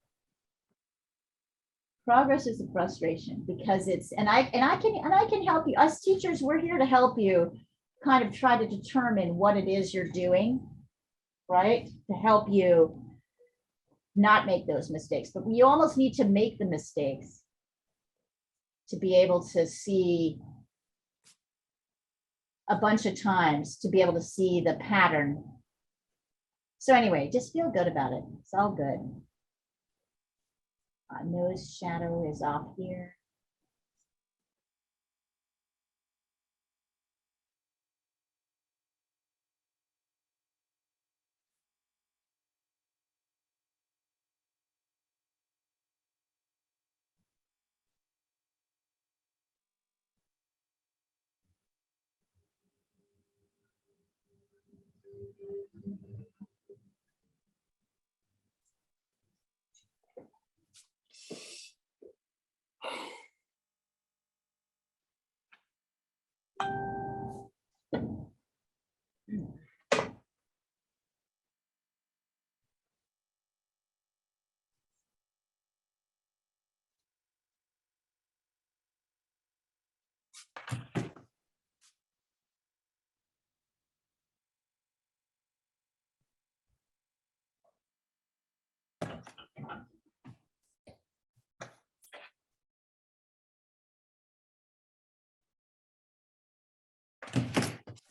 Progress is a frustration because it's, and I can help you. Us teachers, we're here to help you kind of try to determine what it is you're doing, right? To help you not make those mistakes. But you almost need to make the mistakes to be able to see a bunch of times, to be able to see the pattern. So anyway, just feel good about it. It's all good. Nose shadow is off here.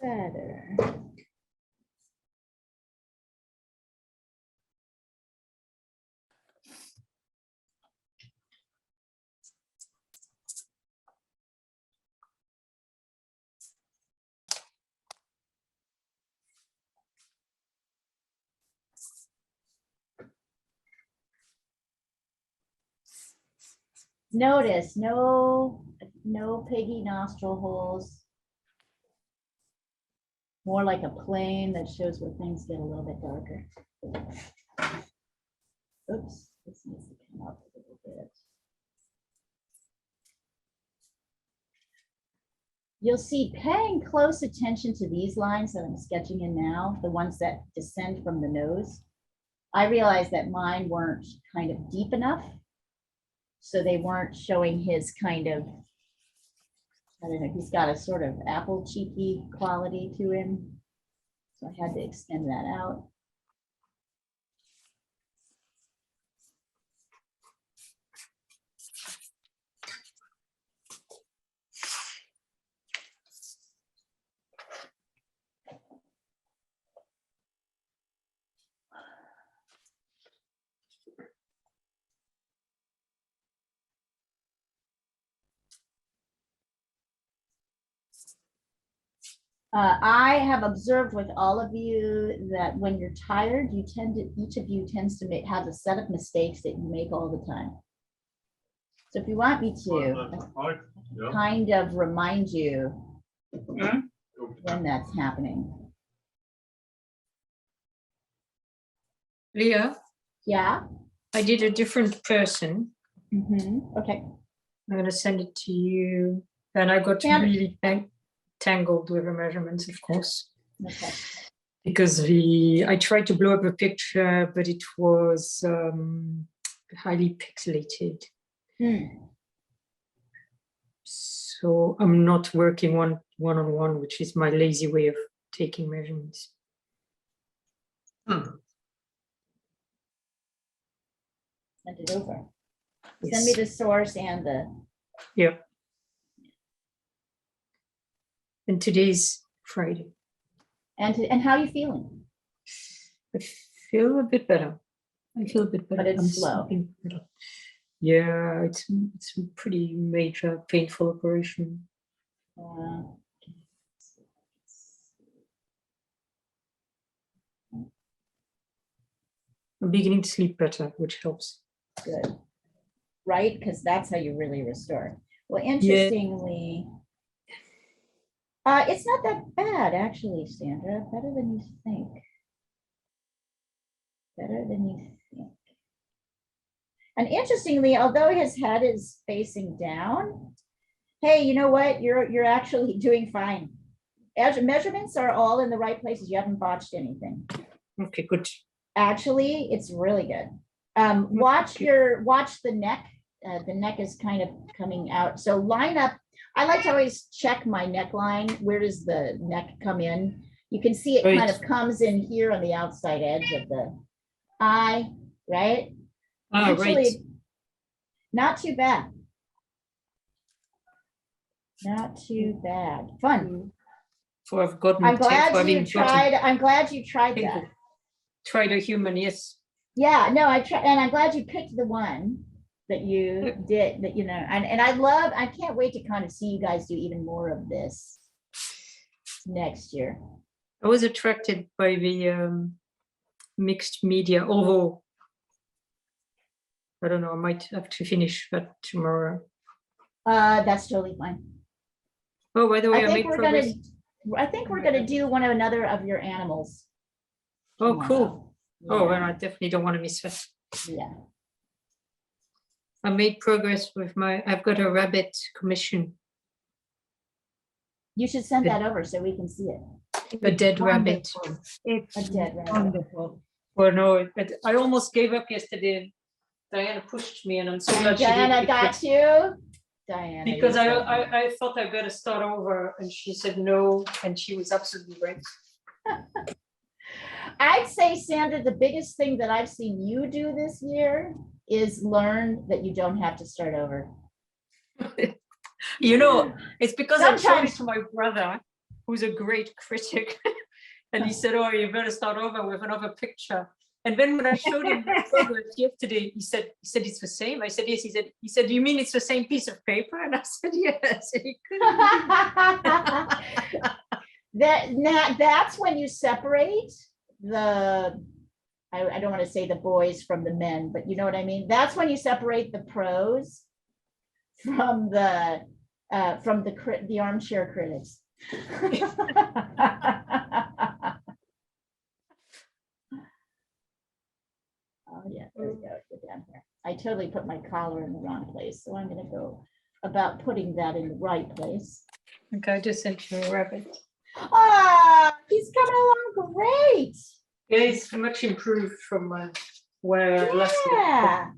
Better. Notice no piggy nostril holes. More like a plane that shows where things get a little bit darker. Oops, this needs to come up a little bit. You'll see paying close attention to these lines that I'm sketching in now, the ones that descend from the nose. I realized that mine weren't kind of deep enough. So they weren't showing his kind of, I don't know, he's got a sort of apple cheeky quality to him. So I had to extend that out. I have observed with all of you that when you're tired, each of you tends to have a set of mistakes that you make all the time. So if you want me to kind of remind you when that's happening. Leah, Yeah. I did a different person. Okay. I'm going to send it to you. And I got really tangled with the measurements, of course. Okay. Because I tried to blow up a picture, but it was highly pixelated. So I'm not working one-on-one, which is my lazy way of taking measurements. Send it over. Yes. Send me the source and the. Yeah. And today's Friday. And how are you feeling? I feel a bit better. But it's slow. Better. Yeah, it's a pretty major, painful operation. I'm beginning to sleep better, which helps. Good. Right? Because that's how you really restore. Well, interestingly, it's not that bad, actually, Sandra. Better than you think. Better than you think. And interestingly, although his head is facing down, hey, you know what? You're actually doing fine. Measurements are all in the right places. You haven't botched anything. Okay, good. Actually, it's really good. Watch the neck. The neck is kind of coming out. So line up. I like to always check my neckline. Where does the neck come in? You can see it kind of comes in here on the outside edge of the eye, right? Actually, Right. not too bad. Not too bad. Fun. So I've gotten. I'm glad you tried that. Tried a human, yes. Yeah, no, I tried, and I'm glad you picked the one that you did. That and I can't wait to kind of see you guys do even more of this next year. I was attracted by the mixed media, although I don't know, I might have to finish that tomorrow. That's totally fine. Oh, by the way, I think we're gonna do another of your animals. Oh, tomorrow. cool. Yeah. Oh, well, I definitely don't want to miss that. Yeah. I made progress with I've got a rabbit commission. You should send that over so we can see it. A dead rabbit. It's A dead rabbit. wonderful. Well, no, but I almost gave up yesterday. Diana pushed me, and I'm so glad she did. Diana got you. Diana. Because you I, said I, I thought I better start over, and she said no, and she was absolutely right. I'd say, Sandra, the biggest thing that I've seen you do this year is learn that you don't have to start over. You know, it's because I showed Sometimes- it to my brother, who's a great critic, and he said, "Oh, you better start over with another picture." And then when I showed him the progress yesterday, he said it's the same. I said yes. He said, "Do you mean it's the same piece of paper?" And I said yes. And he couldn't That's when you separate the, I don't want to say the boys from the men, but you know what I mean? That's when you separate the pros from the armchair critics. Oh yeah, there we go. Get down here. I totally put my collar in the wrong place, so I'm gonna go about putting that in the right place. Okay, I just sent you a rabbit. Ah, he's coming along great. Yeah, it's much improved from where last. Yeah.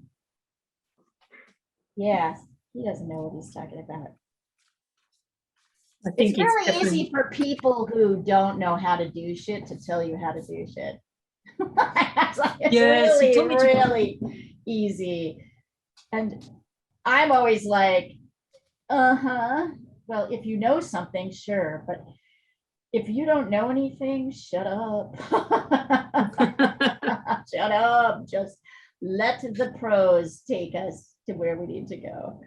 Yeah, he doesn't know what he's talking about. I think It's really definitely- easy for people who don't know how to do shit to tell you how to do shit. It's Yes, he told me to- really easy. And I'm always like, well, if you know something, sure, but if you don't know anything, shut up. Shut up. Just let the pros take us to where we need to go.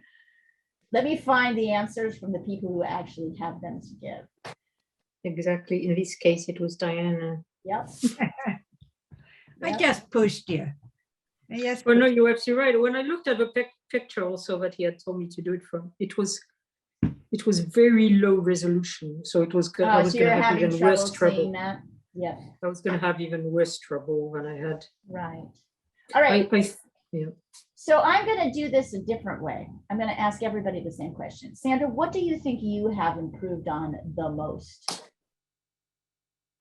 Let me find the answers from the people who actually have them to give. Exactly. In this case, it was Diana. Yep. I Yep. just pushed you. I just Well, no, pushed- you're absolutely right. When I looked at the picture also that he had told me to do it from, it was very low resolution. So it was good. I was So going you're to have having even trouble worse trouble. seeing that? Yep, I was going to have even worse trouble than I had. right. All right. Yeah. So I'm going to do this a different way. I'm going to ask everybody the same question. Sandra, what do you think you have improved on the most?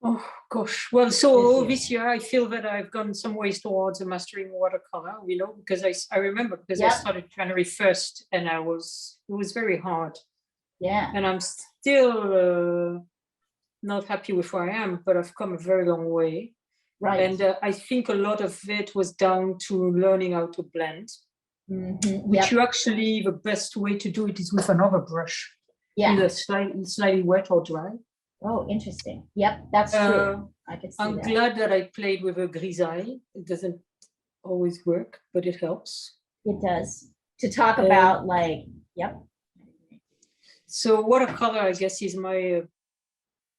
Oh gosh. Well, so This this year I feel that I've gone some ways towards mastering watercolor, because I remember because I Yep. started January 1st and it was very hard. Yeah, And I'm still not happy with where I am, but I've come a very long way. right. And I think a lot of it was down to learning how to blend, Mhm, which yep, you actually, the best way to do it is with another brush, yeah. either slightly wet or dry. Oh, interesting. Yep, that's true. I could see I'm that. glad that I played with a grisaille. It doesn't always work, but it helps. It does. To talk Um, about like, yep. So watercolor, I guess, is my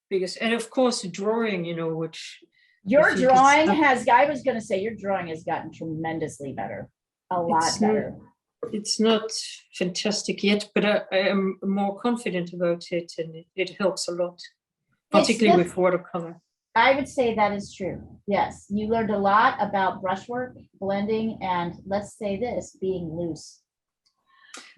biggest, and of course drawing, which Your think it's drawing up- has, I was going to say, your drawing has gotten tremendously better. A lot It's not- better. it's not fantastic yet, but I am more confident about it, and it helps a lot, particularly still- with watercolor. I would say that is true. Yes, you learned a lot about brushwork, blending, and let's say this, being loose.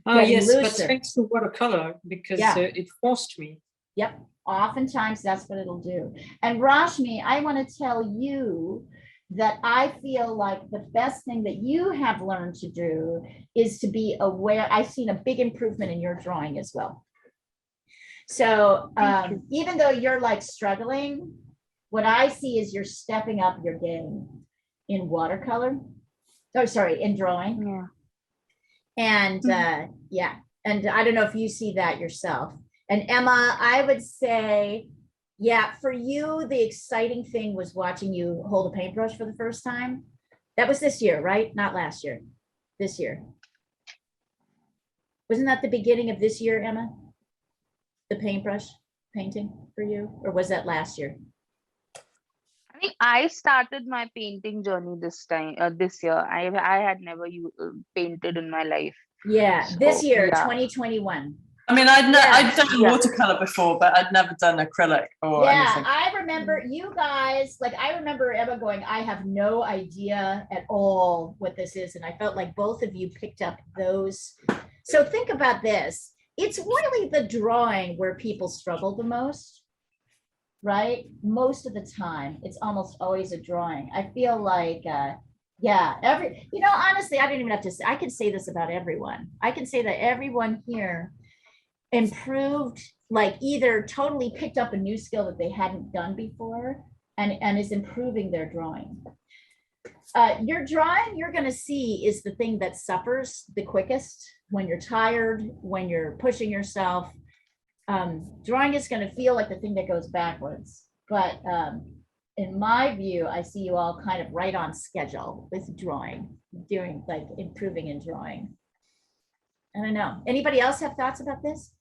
Getting Yes, but looser. thanks to watercolor, because Yeah. it forced me. Yep, oftentimes that's what it'll do. And Rashmi, I want to tell you that I feel like the best thing that you have learned to do is to be aware. I've seen a big improvement in your drawing as well. So even though you're like struggling, what I see is you're stepping up your game in watercolor. Oh, sorry, in drawing. Yeah. And yeah, and I don't know if you see that yourself. And Emma, I would say, yeah, for you, the exciting thing was watching you hold a paintbrush for the first time. That was this year, right? Not last year, this year. Wasn't that the beginning of this year, Emma? The paintbrush painting for you, or was that last year? I think I started my painting journey this year. I had never painted in my life. Yeah, this So, year, yeah. 2021. I mean, I'd done Yeah. watercolor before, but I'd never done acrylic or Yeah, anything. I remember you guys, like I remember Emma going, I have no idea at all what this is. And I felt like both of you picked up those. So think about this. It's really the drawing where people struggle the most, right? Most of the time, it's almost always a drawing. I feel like Yeah, honestly, I don't even have to say, I can say this about everyone. I can say that everyone here improved, like either totally picked up a new skill that they hadn't done before and is improving their drawing. Your drawing, you're going to see, is the thing that suffers the quickest when you're tired, when you're pushing yourself. Drawing is going to feel like the thing that goes backwards. But in my view, I see you all kind of right on schedule with drawing, doing like improving in drawing. I don't know. Anybody else have thoughts about this?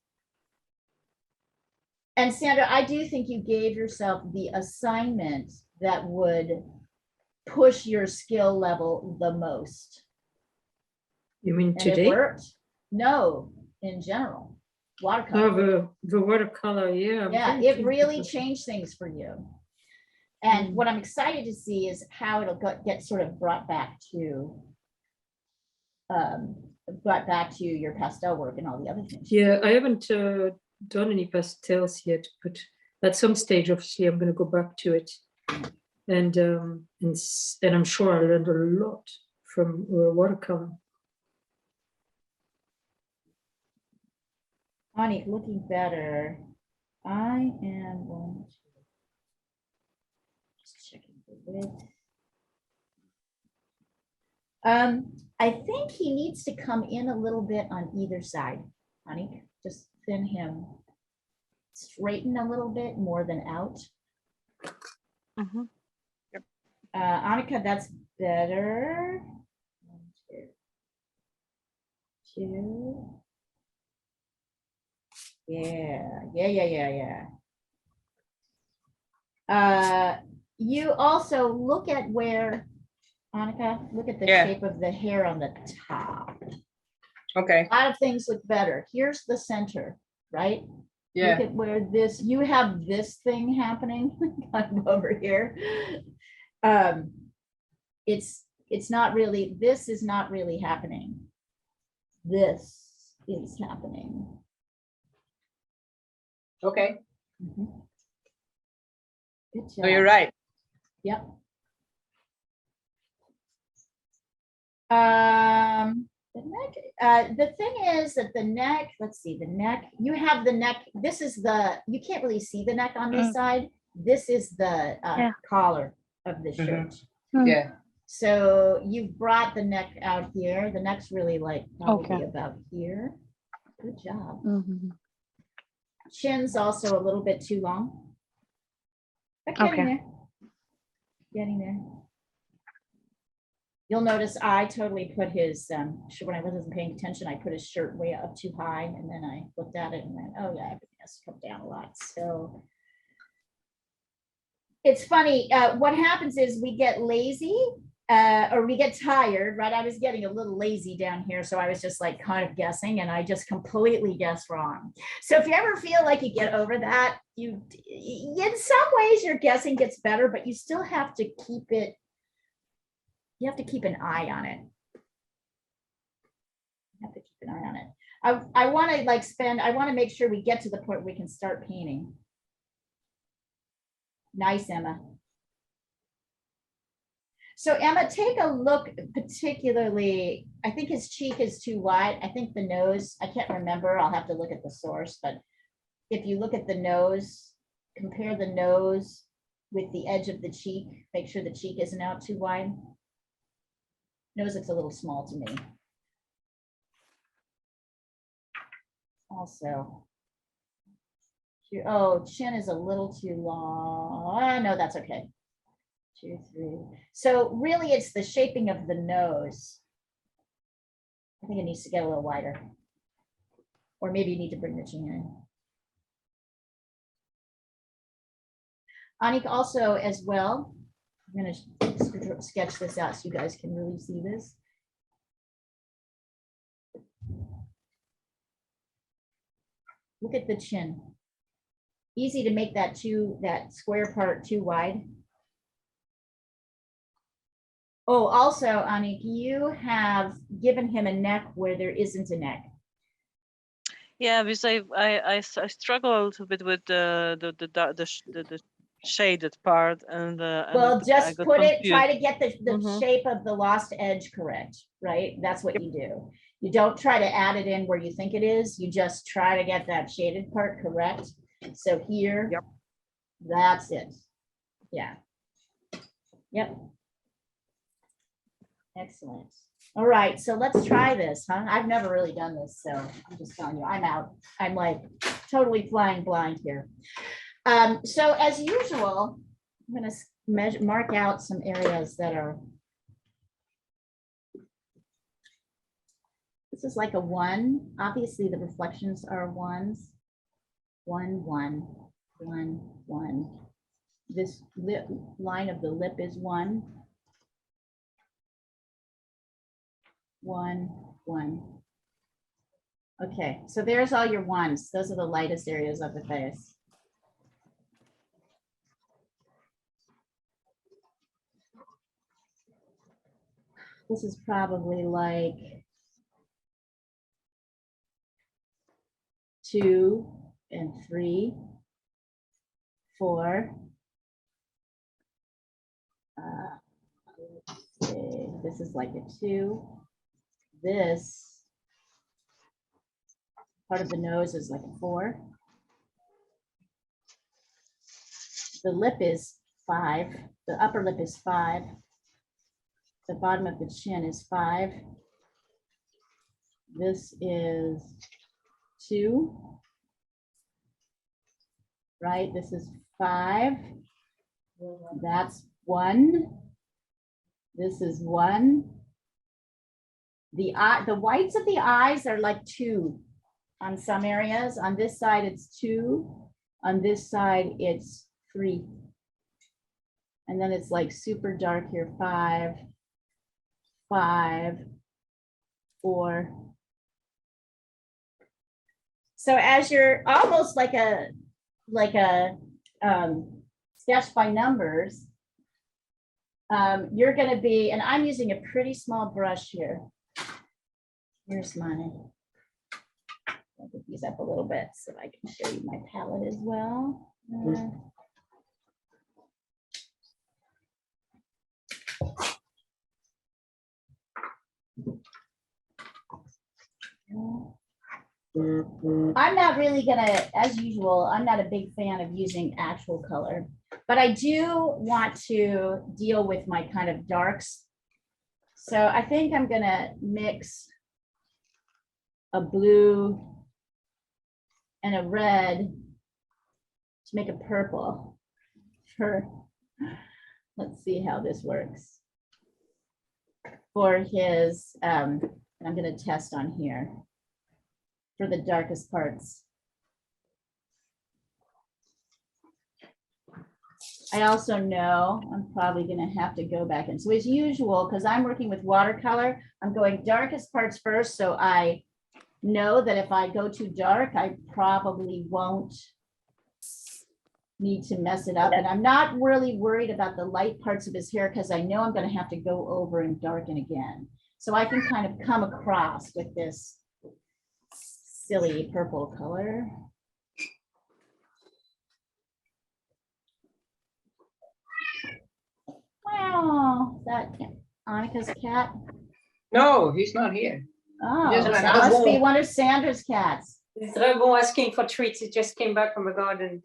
And Sandra, I do think you gave yourself the assignment that would push your skill level the most. You mean And it today? worked. No, in general. Watercolor. Oh, the watercolor, yeah. I'm Yeah, very it keen really to- changed things for you. And what I'm excited to see is how it'll get sort of brought back to your pastel work and all the other things. Yeah, I haven't done any pastels yet, but at some stage, obviously, I'm going to go back to it. And I'm sure I learned a lot from watercolor. Honey, looking better. I am going to just checking the width. I think he needs to come in a little bit on either side, honey. Just thin him. Straighten a little bit more than out. Mhm. Annika, that's better. 1, 2, 2. Yeah. You also look at where, Annika, look at the Yeah. shape of the hair on the top. Okay. A lot of things look better. Here's the center, right? Yeah. Look at where you have this thing happening kind of over here. It's not really, this is not really happening. This is happening. Okay. Mhm. Good So you're job. right. Yep. The neck, the thing is that the neck, let's see, the neck, you have the neck, this is you can't really see the neck on this side. This is the collar of the shirt. Yeah. So you've brought the neck out here. The neck's really like probably about here. Good job. Chin's also a little bit too long. But getting there. Getting there. You'll notice I totally put his, when I wasn't paying attention, I put his shirt way up too high, and then I looked at it and went, oh yeah, everything has to come down a lot. So it's funny, what happens is we get lazy or we get tired, right? I was getting a little lazy down here, so I was just like kind of guessing, and I just completely guessed wrong. So if you ever feel like you get over that, in some ways your guessing gets better, but you still have to keep it. You have to keep an eye on it. You have to keep an eye on it. I want to I want to make sure we get to the point where we can start painting. Nice, Emma. So Emma, take a look particularly, I think his cheek is too wide. I think the nose, I can't remember. I'll have to look at the source, but if you look at the nose, compare the nose with the edge of the cheek, make sure the cheek isn't out too wide. Nose looks a little small to me. Also, chin is a little too long. No, that's okay. 2, 3. So really it's the shaping of the nose. I think it needs to get a little wider. Or maybe you need to bring the chin in. Anik, also as well, I'm going to sketch this out so you guys can really see this. Look at the chin. Easy to make that square part too wide. Oh, also, Anik, you have given him a neck where there isn't a neck. Yeah, because I struggle a little bit with the shaded part and Well, I just got put it, try confused. to get the Mhm. shape of the lost edge correct, right? That's what you do. You don't try to add it in where you think it is. You just try to get that shaded part correct. So here, Yep. that's it. Yeah. Yep. Excellent. All right, so let's try this, huh? I've never really done this, so I'm just telling you, I'm out. I'm like totally flying blind here. So as usual, I'm gonna measure, mark out some areas that are. This is like a 1. Obviously, the reflections are 1s. 1, 1, 1, 1. This lip line of the lip is 1. 1, 1. Okay, so there's all your 1s. Those are the lightest areas of the face. This is probably like 2 and 3, 4. Let's see. This is like a 2. This part of the nose is like a 4. The lip is 5. The upper lip is 5. The bottom of the chin is 5. This is 2. Right? This is 5. That's 1. This is 1. The whites of the eyes are like 2 on some areas. On this side, it's 2. On this side, it's 3. And then it's like super dark here, 5, 5, 4. So as you're almost like a sketch by numbers, you're going to be, and I'm using a pretty small brush here. Here's mine. I'll put these up a little bit so I can show you my palette as well. I'm not really gonna, as usual, I'm not a big fan of using actual color, but I do want to deal with my kind of darks. So I think I'm gonna mix a blue and a red to make a purple for, let's see how this works. For his, I'm gonna test on here for the darkest parts. I also know I'm probably gonna have to go back in. So as usual, because I'm working with watercolor, I'm going darkest parts first. So I know that if I go too dark, I probably won't need to mess it up. And I'm not really worried about the light parts of his hair because I know I'm gonna have to go over and darken again. So I can kind of come across with this silly purple color. Wow, is that Annika's cat? No, he's not here. Oh, Just that ran out. must be one of Sandra's cats. This dragon asking for treats. It just came back from the garden.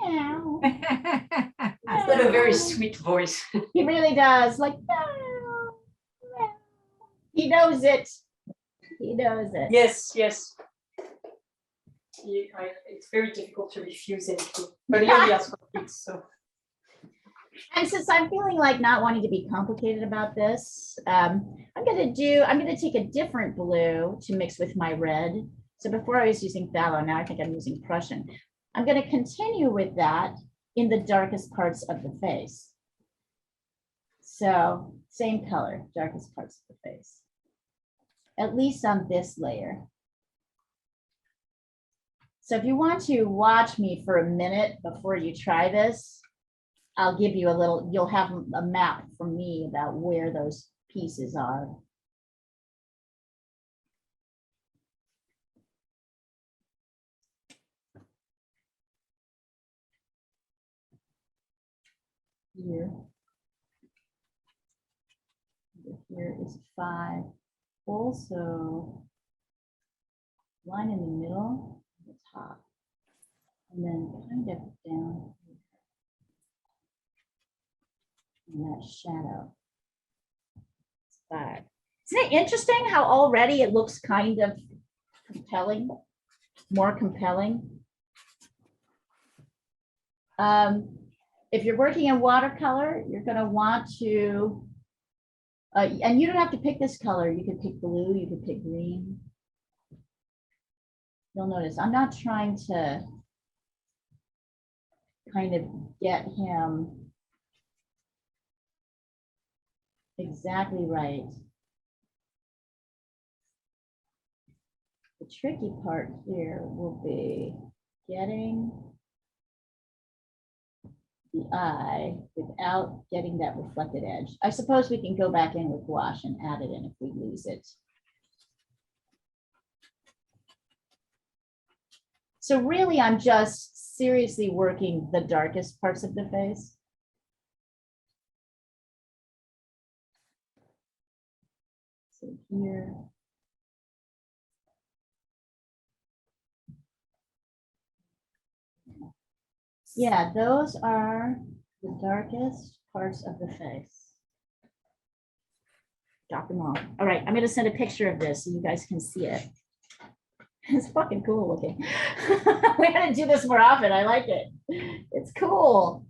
Meow. He's got a very sweet voice. He really does, like, meow, meow. He knows it. He knows it. Yes, yes. It's very difficult to refuse him, but he only asks for treats, so. And since I'm feeling like not wanting to be complicated about this, I'm gonna take a different blue to mix with my red. So before I was using phthalo, now I think I'm using Prussian. I'm gonna continue with that in the darkest parts of the face. So same color, darkest parts of the face. At least on this layer. So if you want to watch me for a minute before you try this, I'll give you a little, you'll have a map from me about where those pieces are. here. Here is 5. Also, line in the middle, the top, and then kind of down here. And that shadow. It's 5. Isn't it interesting how already it looks kind of compelling, more compelling? If you're working in watercolor, you're going to want to, and you don't have to pick this color. You could pick blue, you could pick green. You'll notice I'm not trying to kind of get him exactly right. The tricky part here will be getting the eye without getting that reflected edge. I suppose we can go back in with gouache and add it in if we lose it. So really, I'm just seriously working the darkest parts of the face. So here. Yeah, those are the darkest parts of the face. Drop them all. All right, I'm gonna send a picture of this so you guys can see it. It's fucking cool looking. We're gonna do this more often. I like it. It's cool.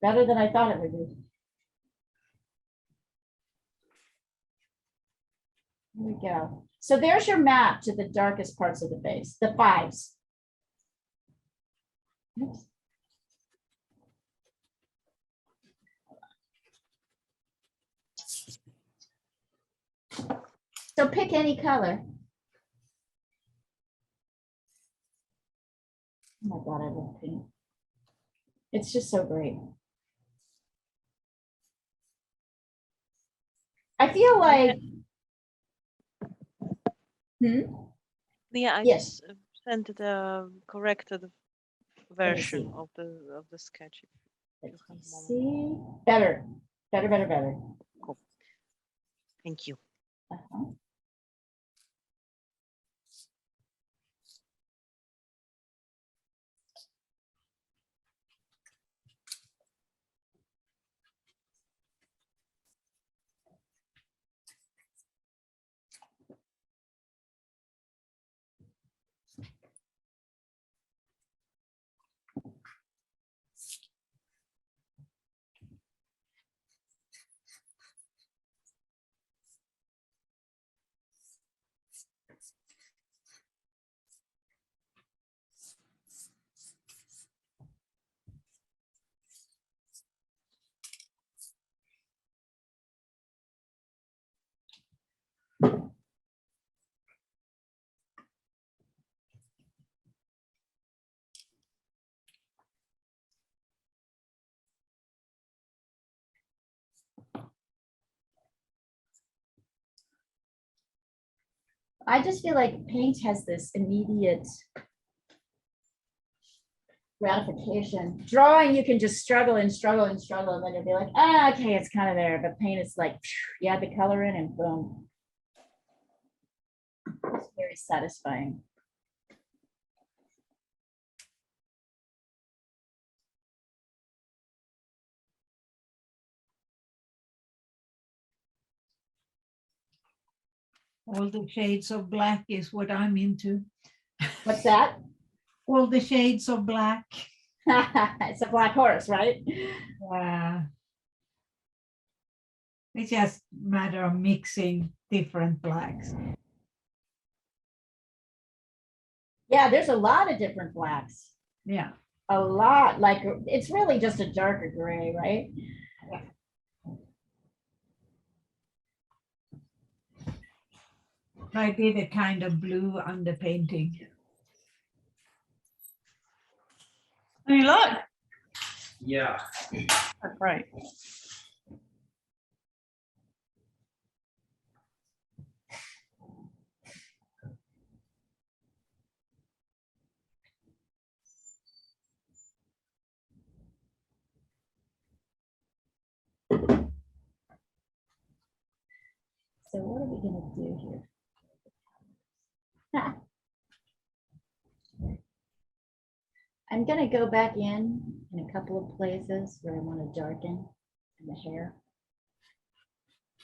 Better than I thought it would be. Here we go. So there's your map to the darkest parts of the face, the 5s. Oops. So pick any color. Oh my God, I love pink. It's just so great. I feel like, Yeah, I Yes. just sent the corrected version see. of the sketch. let's have a moment. see, better. Thank you. Uh-huh. I just feel like paint has this immediate gratification. Drawing, you can just struggle and struggle and struggle, and then you'll be like, ah, okay, it's kind of there. But paint is like, you add the color in and boom. It's very satisfying. All the shades of black is what I'm into. What's that? All the shades of black. It's a black horse, right? It's just a matter of mixing different blacks. Yeah, there's a lot of different blacks. Yeah. A lot. Like, it's really just a darker gray, right? I did a kind of blue underpainting. Do you like? Yeah. Oh, great. So what are we gonna do here? I'm gonna go back in a couple of places where I want to darken in the hair.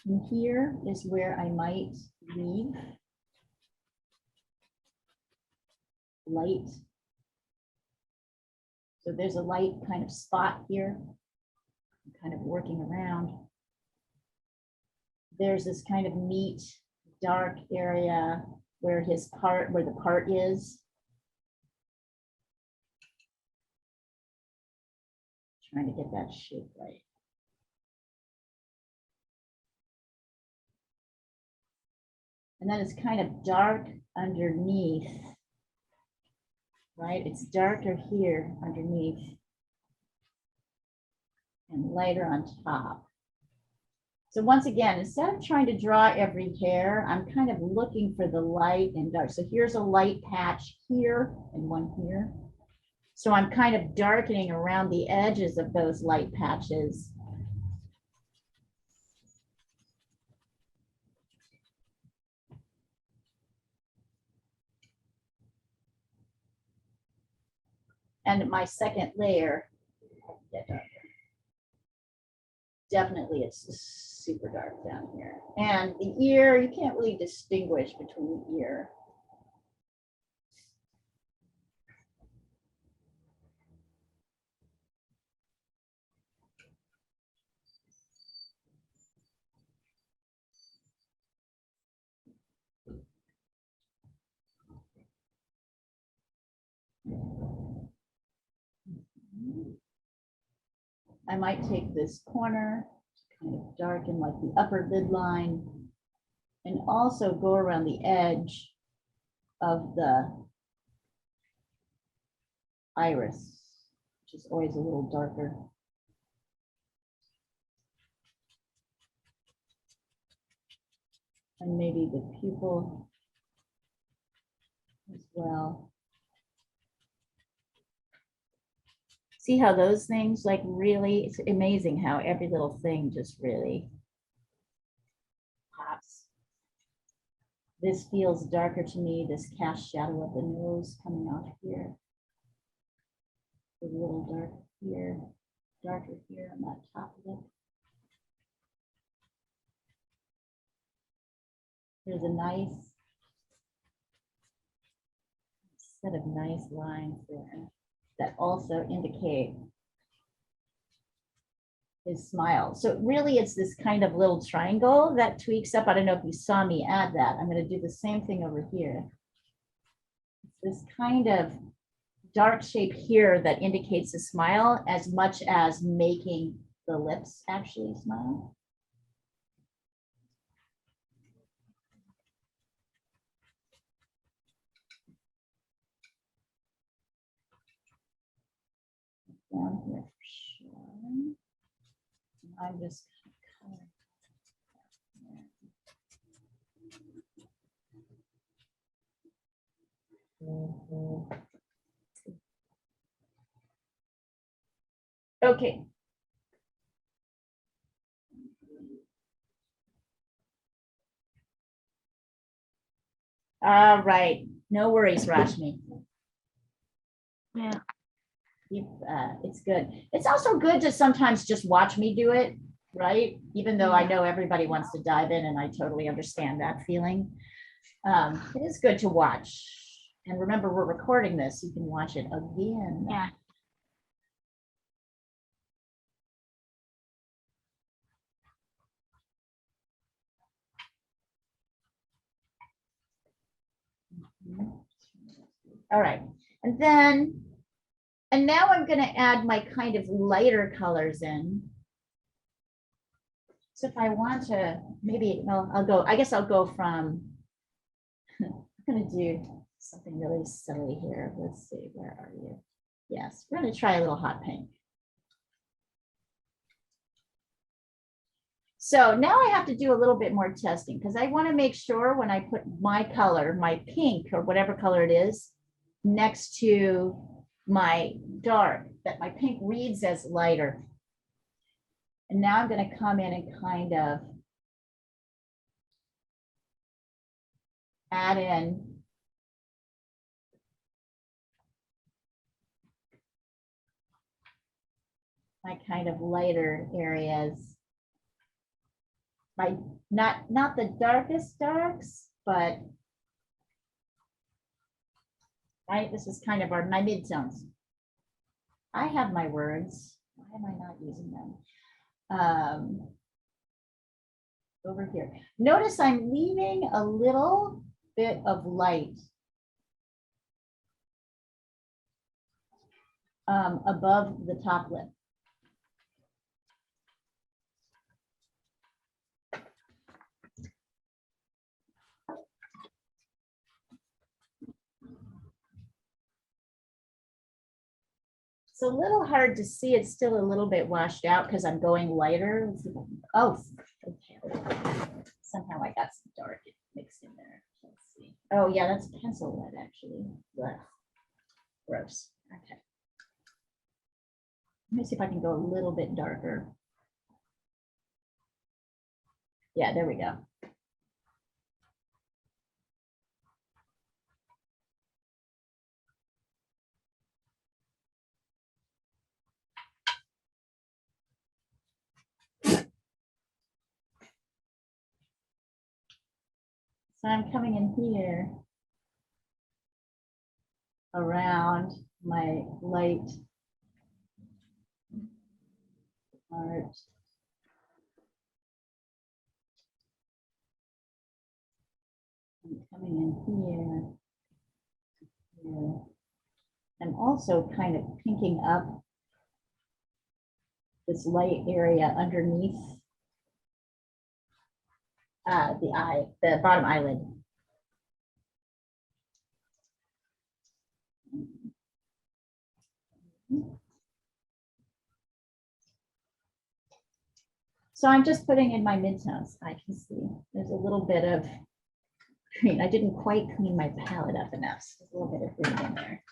And here is where I might leave light. So there's a light kind of spot here. I'm kind of working around. There's this kind of neat dark area where the part is. Trying to get that shape right. And then it's kind of dark underneath, right? It's darker here underneath and lighter on top. So once again, instead of trying to draw every hair, I'm kind of looking for the light and dark. So here's a light patch here and one here. So I'm kind of darkening around the edges of those light patches. And my second layer, definitely it's super dark down here. And the ear, you can't really distinguish between the ear. I might take this corner, kind of darken like the upper lid line, and also go around the edge of the iris, which is always a little darker. And maybe the pupil as well. See how those things like really, it's amazing how every little thing just really pops. This feels darker to me, this cast shadow of the nose coming off here. A little dark here, darker here on that top lip. There's a nice set of nice lines there that also indicate his smile. So really it's this kind of little triangle that tweaks up. I don't know if you saw me add that. I'm going to do the same thing over here. This kind of dark shape here that indicates a smile as much as making the lips actually smile. Down here for sure. I'm just coloring. Okay. All right. No worries, Rashmi. Yeah. It's good. It's also good to sometimes just watch me do it, right? Even though I know everybody wants to dive in and I totally understand that feeling. It is good to watch. And remember, we're recording this. You can watch it again. Yeah. All right. And now I'm going to add my kind of lighter colors in. So if I want to, maybe, well, I guess I'll go from, I'm going to do something really silly here. Let's see, where are you? Yes, we're going to try a little hot pink. So now I have to do a little bit more testing because I want to make sure when I put my color, my pink or whatever color it is, next to my dark, that my pink reads as lighter. And now I'm going to come in and kind of add in my kind of lighter areas. My not the darkest darks, but right, this is kind of my midtones. I have my words. Why am I not using them? Over here. Notice I'm leaving a little bit of light above the top lip. It's a little hard to see. It's still a little bit washed out because I'm going lighter. Oh, okay. Somehow I got some dark mixed in there. Let's see. Oh yeah, that's pencil lead actually. Ugh. Gross. Okay. Let me see if I can go a little bit darker. Yeah, there we go. So I'm coming in here around my light art. I'm coming in here. I'm also kind of pinking up this light area underneath the bottom eyelid. So I'm just putting in my midtones. I can see there's a little bit of green. I didn't quite clean my palette up enough. So there's a little bit of green in there.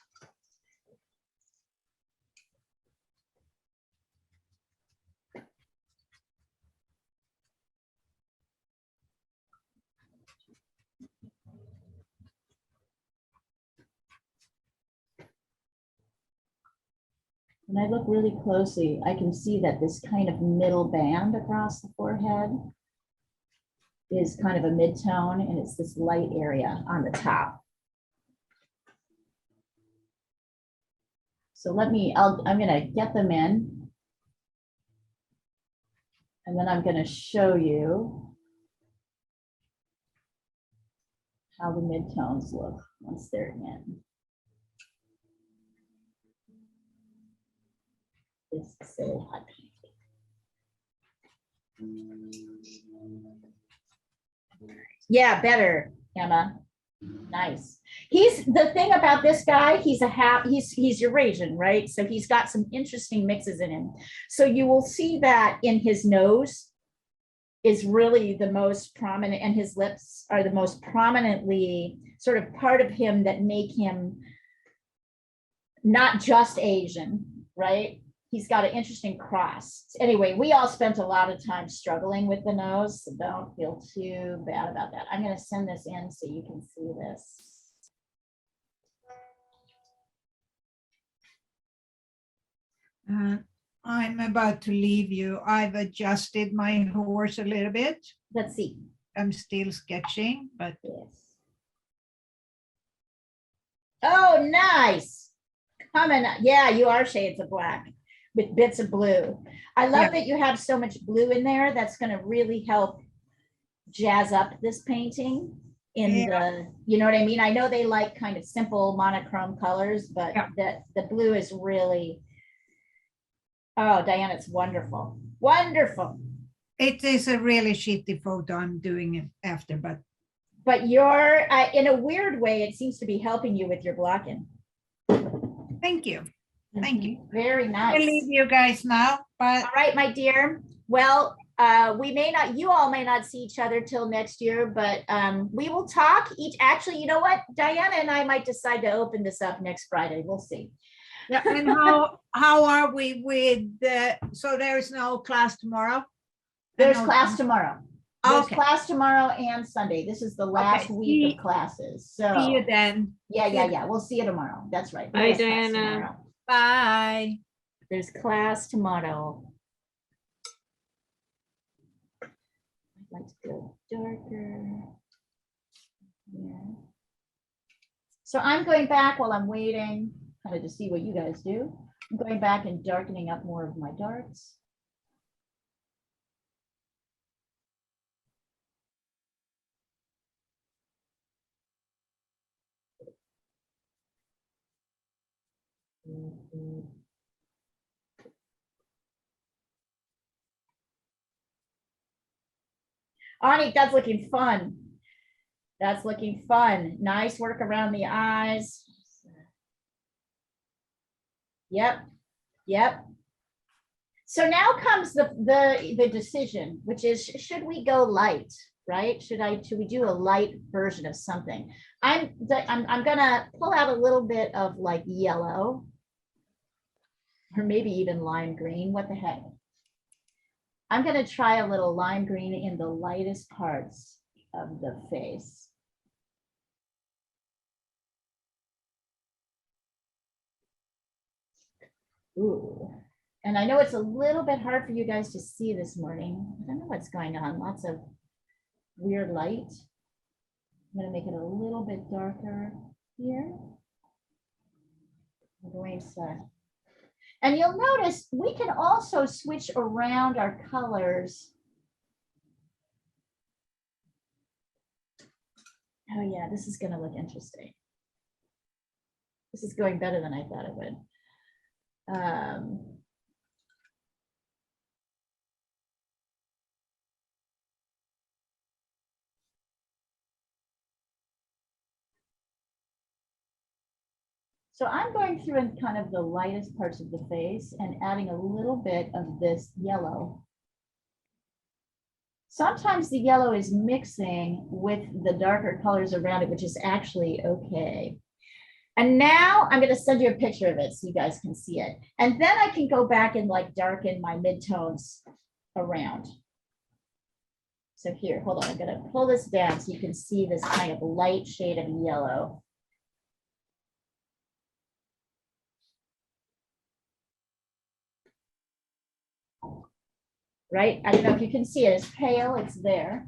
When I look really closely, I can see that this kind of middle band across the forehead is kind of a mid-tone, and it's this light area on the top. So I'm gonna get them in, and then I'm gonna show you how the midtones look once they're in. This silly hot pink. Yeah, better, Emma. Nice. He's the thing about this guy, he's Eurasian, right? So he's got some interesting mixes in him. So you will see that in his nose is really the most prominent, and his lips are the most prominently sort of part of him that make him not just Asian, right? He's got an interesting cross. Anyway, we all spent a lot of time struggling with the nose, so don't feel too bad about that. I'm going to send this in so you can see this. I'm about to leave you. I've adjusted my horse a little bit. Let's see. I'm still sketching, but Yes. Oh, nice. Coming. Yeah, you are shades of black with bits of blue. I love that you have so much blue in there. That's going to really help jazz up this painting in the, you know what I mean? I know they like kind of simple monochrome colors, but the blue is really, oh, Diana, it's wonderful. Wonderful. it is a really shitty photo. I'm doing it after, But you're, in a weird way, it seems to be helping you with your blocking. thank you. Thank you. Very nice. I'll leave you guys now, but All right, my dear. Well, you all may not see each other till next year, but we will talk actually, you know what? Diana and I might decide to open this up next Friday. We'll see. Yeah, and how are we with so there is no class tomorrow? There's No, class tomorrow. There's Okay. class tomorrow and Sunday. This is the last Okay, week see- of classes. See you So, then. yeah. We'll see you tomorrow. That's right. Bye, There is class Diana. tomorrow. Bye. There's class tomorrow. I'd like to go darker. Yeah. So I'm going back while I'm waiting, kind of to see what you guys do. I'm going back and darkening up more of my darks. Anik, that's looking fun. That's looking fun. Nice work around the eyes. Yep. So now comes the decision, which is, should we go light, right? Should we do a light version of something? I'm gonna pull out a little bit of like yellow, or maybe even lime green. What the heck? I'm gonna try a little lime green in the lightest parts of the face. Ooh. And I know it's a little bit hard for you guys to see this morning. I don't know what's going on. Lots of weird light. I'm gonna make it a little bit darker here. I'm going to, and you'll notice we can also switch around our colors. Oh yeah, this is gonna look interesting. This is going better than I thought it would. So I'm going through in kind of the lightest parts of the face and adding a little bit of this yellow. Sometimes the yellow is mixing with the darker colors around it, which is actually okay. And now I'm going to send you a picture of it so you guys can see it. And then I can go back and like darken my midtones around. So here, hold on, I'm going to pull this down so you can see this kind of light shade of yellow. Right? I don't know if you can see it. It's pale, it's there.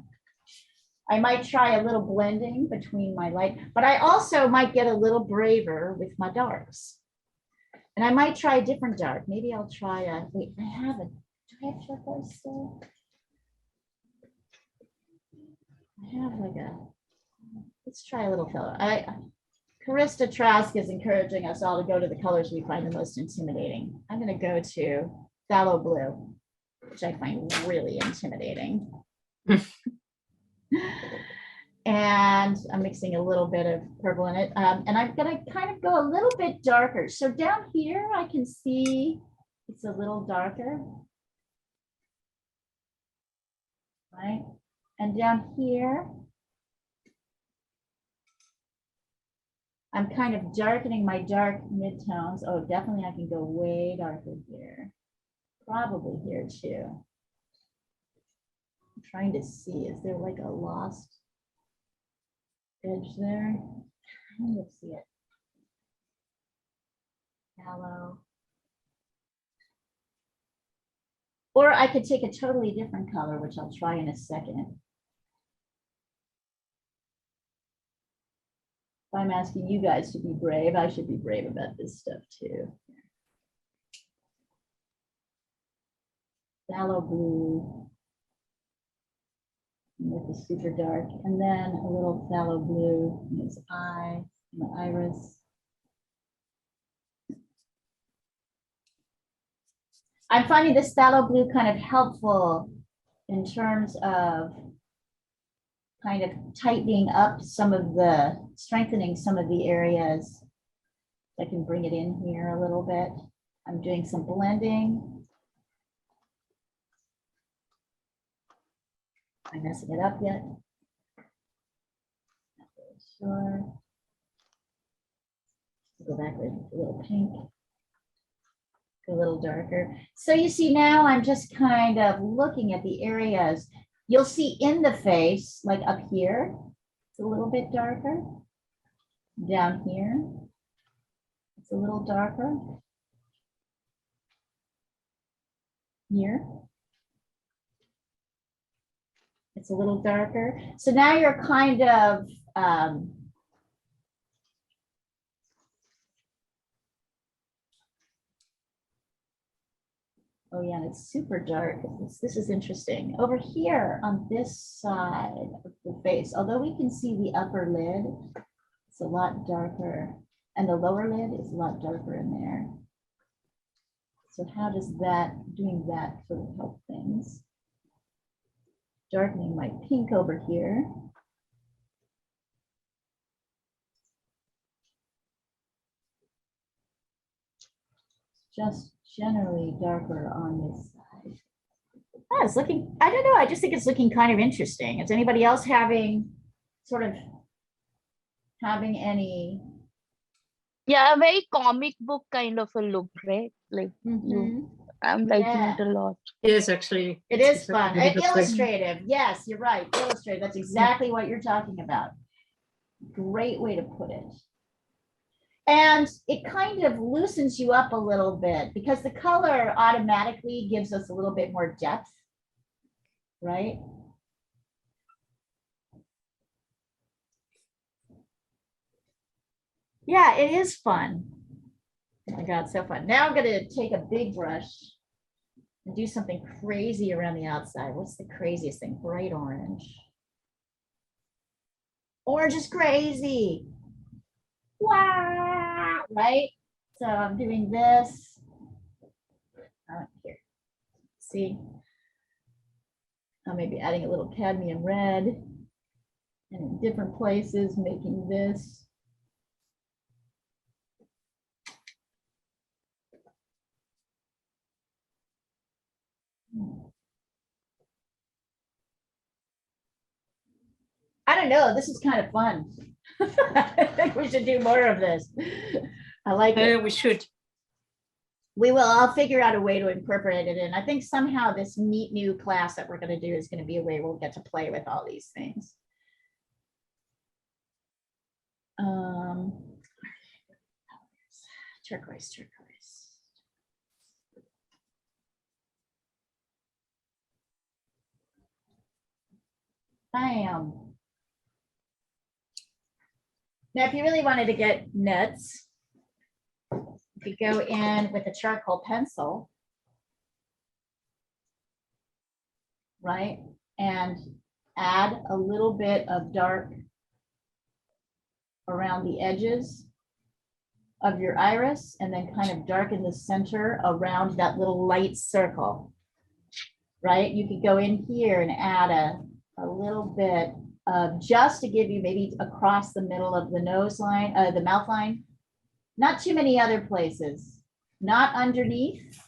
I might try a little blending between my light, but I also might get a little braver with my darks. And I might try a different dark. Maybe I'll try a, wait, do I have turquoise still? I have like a, let's try a little color. Karista Trask is encouraging us all to go to the colors we find the most intimidating. I'm gonna go to phthalo blue, which I find really intimidating. And I'm mixing a little bit of purple in it. And I'm gonna kind of go a little bit darker. So down here, I can see it's a little darker. Right? And down here, I'm kind of darkening my dark midtones. Oh, definitely I can go way darker here. Probably here too. I'm trying to see, is there like a lost edge there? Let's see it. Yellow. Or I could take a totally different color, which I'll try in a second. If I'm asking you guys to be brave, I should be brave about this stuff too. Phthalo blue with the super dark, and then a little phthalo blue in his eye, the iris. I'm finding this phthalo blue kind of helpful in terms of kind of tightening up some of the, strengthening some of the areas. I can bring it in here a little bit. I'm doing some blending. Am I messing it up yet? Not really sure. Go back with a little pink. A little darker. So you see now I'm just kind of looking at the areas. You'll see in the face, like up here, it's a little bit darker. Down here, it's a little darker. Here, it's a little darker. So now you're kind of, oh yeah, and it's super dark. This is interesting. Over here on this side of the face, although we can see the upper lid, it's a lot darker. And the lower lid is a lot darker in there. So how does that, doing that sort of help things? Darkening my pink over here. Just generally darker on this side. Oh, it's looking, I don't know, I just think it's looking kind of interesting. Is anybody else having any? Yeah, a very comic book kind of a look, right? Like Mhm. I'm liking Yeah. it a lot. It is actually. It it's is fun. really good, like- Illustrative. Yes, you're right. Illustrative. That's exactly what you're talking about. Great way to put it. And it kind of loosens you up a little bit because the color automatically gives us a little bit more depth, right? Yeah, it is fun. Oh my God, so fun. Now I'm gonna take a big brush and do something crazy around the outside. What's the craziest thing? Bright orange. Orange is crazy. Wow, right? So I'm doing this. Here. See? I may be adding a little cadmium red and in different places making this. I don't know, this is kind of fun. I think we should do more of this. I like it. We should. We will, I'll figure out a way to incorporate it in. I think somehow this neat new class that we're going to do is going to be a way we'll get to play with all these things. Turquoise, turquoise. Bam. Now, if you really wanted to get nuts, you could go in with a charcoal pencil, right? And add a little bit of dark around the edges of your iris and then kind of darken the center around that little light circle, right? You could go in here and add a little bit of just to give you maybe across the middle of the nose line, the mouth line, not too many other places, not underneath,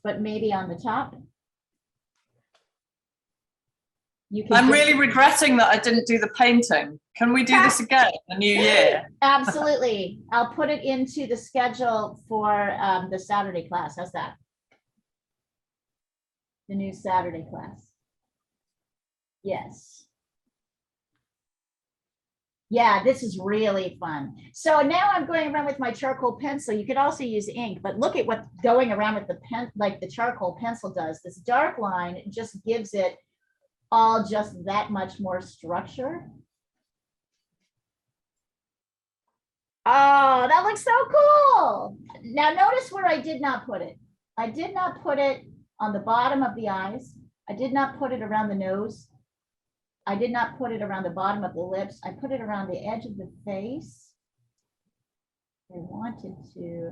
but maybe on the top. You can I'm just- really regretting that I didn't do the painting. Can we do this again in the new year? Absolutely. I'll put it into the schedule for the Saturday class. How's that? The new Saturday class. Yes. Yeah, this is really fun. So now I'm going around with my charcoal pencil. You could also use ink, but look at what going around with the pen, like the charcoal pencil does. This dark line just gives it all just that much more structure. Oh, that looks so cool. Now notice where I did not put it. I did not put it on the bottom of the eyes. I did not put it around the nose. I did not put it around the bottom of the lips. I put it around the edge of the face. I wanted to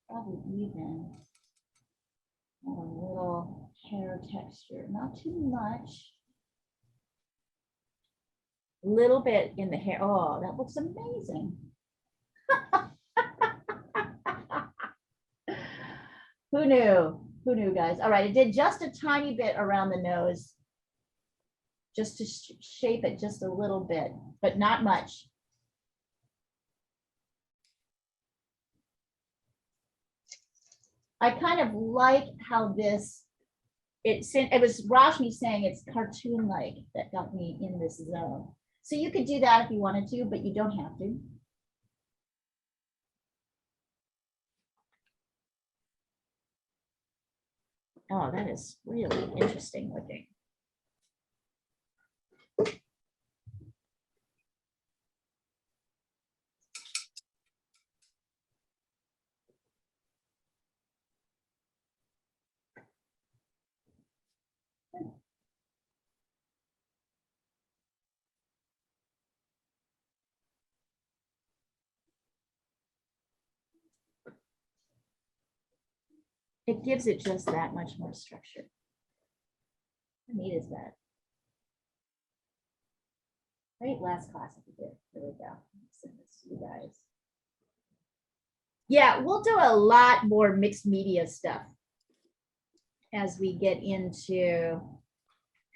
probably even add a little hair texture, not too much. A little bit in the hair. Oh, that looks amazing. Who knew? Who knew, guys? All right, I did just a tiny bit around the nose, just to shape it just a little bit, but not much. I kind of like how this, it was Rashmi saying it's cartoon-like that got me in this zone. So you could do that if you wanted to, but you don't have to. Oh, that is really interesting looking. It gives it just that much more structure. How neat is that? Right, last class if you did. There we go. Send this to you guys. Yeah, we'll do a lot more mixed media stuff as we get into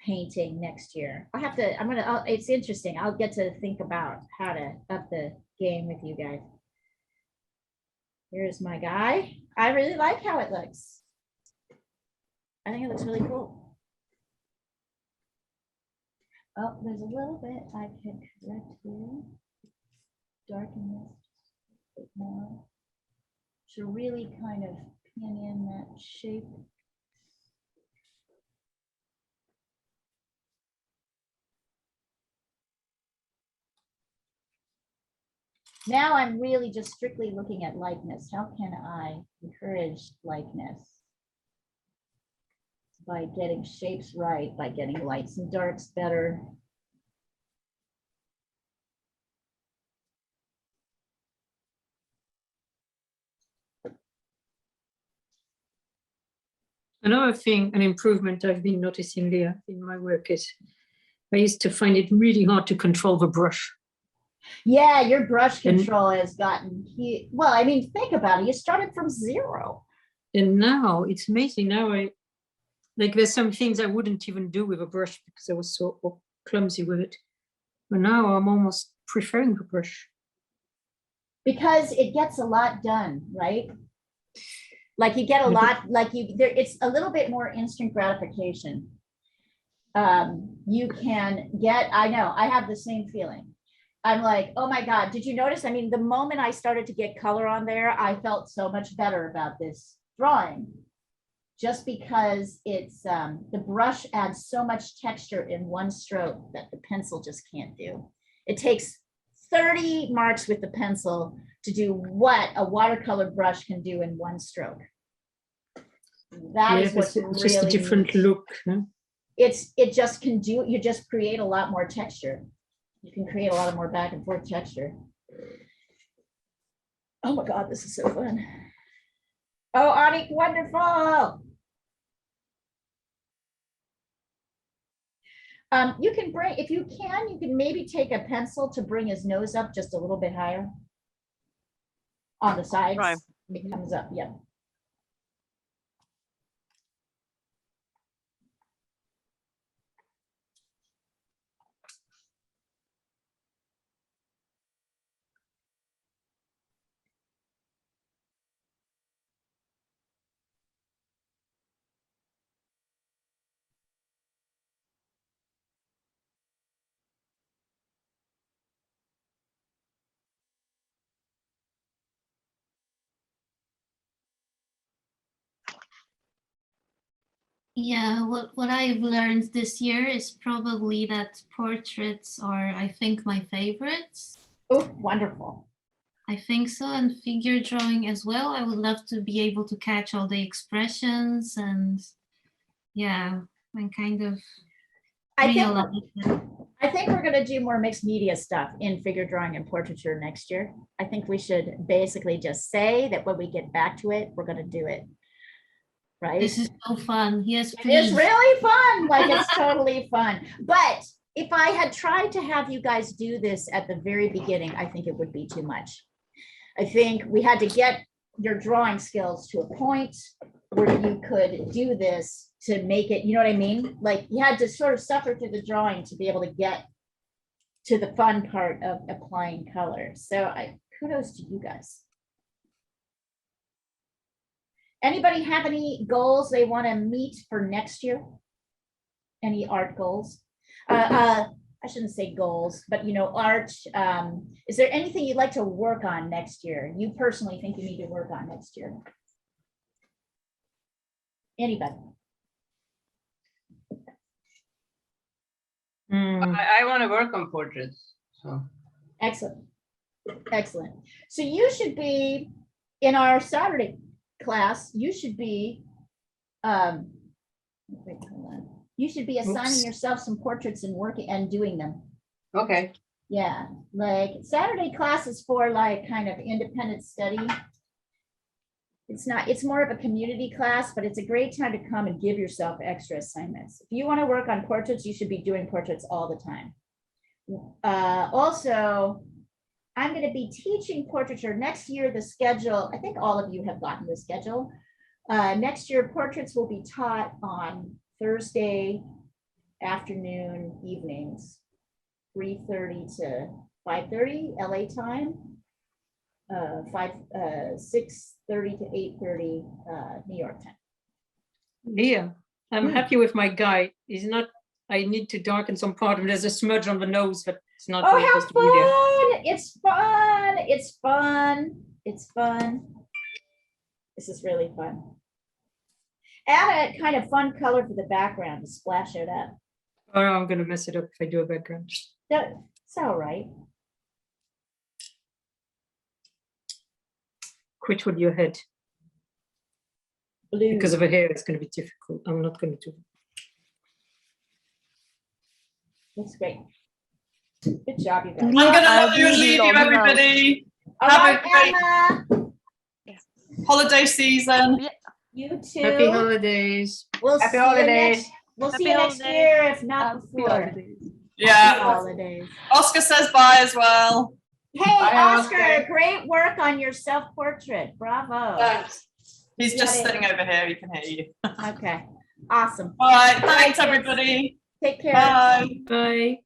painting next year. It's interesting. I'll get to think about how to up the game with you guys. Here's my guy. I really like how it looks. I think it looks really cool. Oh, there's a little bit I can correct here. Darken this a bit more to really kind of pin in that shape. Now I'm really just strictly looking at likeness. How can I encourage likeness? By getting shapes right, by getting lights and darks better. Another thing, an improvement I've been noticing there in my work is I used to find it really hard to control the brush. Yeah, your brush control has gotten huge. Well, I mean, think about it. You started from zero. And now it's amazing. Now there's some things I wouldn't even do with a brush because I was so clumsy with it. But now I'm almost preferring the brush. Because it gets a lot done, right? Like you get a lot, it's a little bit more instant gratification. You can get, I know, I have the same feeling. I'm like, oh my God, did you notice? I mean, the moment I started to get color on there, I felt so much better about this drawing. Just because it's, the brush adds so much texture in one stroke that the pencil just can't do. It takes 30 marks with the pencil to do what a watercolor brush can do in one stroke. That is what's really just a different look. Huh? It just can do, you just create a lot more texture. You can create a lot of more back and forth texture. Oh my God, this is so fun. Oh, Ani, wonderful. You can bring, if you can maybe take a pencil to bring his nose up just a little bit higher on the sides. Right. It comes up, yeah. Yeah, what I've learned this year is probably that portraits are, I think, my favorites. Oh, wonderful. I think so, and figure drawing as well. I would love to be able to catch all the expressions and yeah, and kind of realize it. I think we're going to do more mixed media stuff in figure drawing and portraiture next year. I think we should basically just say that when we get back to it, we're going to do it. Right? This is so fun. Yes, please. It's really fun. Like it's totally fun. But if I had tried to have you guys do this at the very beginning, I think it would be too much. I think we had to get your drawing skills to a point where you could do this to make it, you know what I mean? Like you had to sort of suffer through the drawing to be able to get to the fun part of applying color. So kudos to you guys. Anybody have any goals they want to meet for next year? Any art goals? I shouldn't say goals, but art. Is there anything you'd like to work on next year? You personally think you need to work on next year? Anybody? I want to work on portraits. So Excellent. Excellent. So you should be in our Saturday class. You should be, wait, hold on. You should be assigning Oops. yourself some portraits and working and doing them. okay. Yeah, like Saturday class is for like kind of independent study. It's more of a community class, but it's a great time to come and give yourself extra assignments. If you want to work on portraits, you should be doing portraits all the time. Also, I'm going to be teaching portraiture next year. The schedule, I think all of you have gotten the schedule. Next year, portraits will be taught on Thursday afternoon, evenings, 3:30 to 5:30 LA time, 6:30 to 8:30 New York time. Leah, I'm happy with my guy. He's not, I need to darken some part of it. There's a smudge on the nose, but it's not Oh, really how supposed to be there. fun! It's fun! It's fun! It's fun. This is really fun. Add a kind of fun color for the background to splash it up. Oh, no, I'm gonna mess it up if I do a background. It's all right. Quit with your head. Blue. Because of her hair, it's gonna be difficult. I'm not gonna do it. Looks great. Good job, you guys. I'm gonna I'll love you and be leave you, logging out. everybody. All Have right, a great Emma. holiday season. You too. Happy holidays. We'll Happy see you holidays. next. We'll Happy see you next holidays. year, if not Happy before. holidays. Happy Yeah. holidays. Oscar says bye as well. Hey, Bye, Oscar, Oscar. great work on your self-portrait. Bravo. Thanks. He's You just got it. sitting over here. He can hear you. Okay, awesome. All right. Thanks, kids. everybody. Take care. Bye. Bye.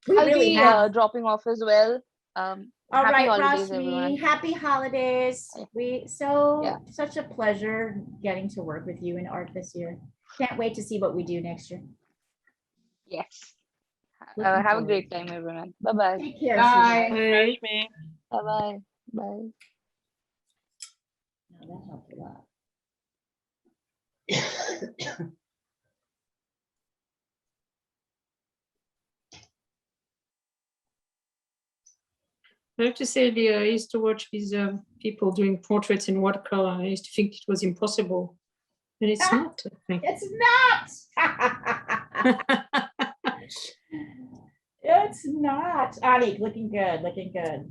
We I'll really be have. dropping off as well. All Happy right, holidays, Rashmi, everyone. happy holidays. Yeah. Such a pleasure getting to work with you in art this year. Can't wait to see what we do next year. Yes. Looking Have a forward. great time, everyone. Bye-bye. Take care. Bye. sweetheart. Bye. Bye-bye. Bye. No, that helped a lot. I have to say, Leah, I used to watch these people doing portraits in watercolor. I used to think it was impossible. And it's not, I think. It's not. It's not. Anik, looking good, looking good.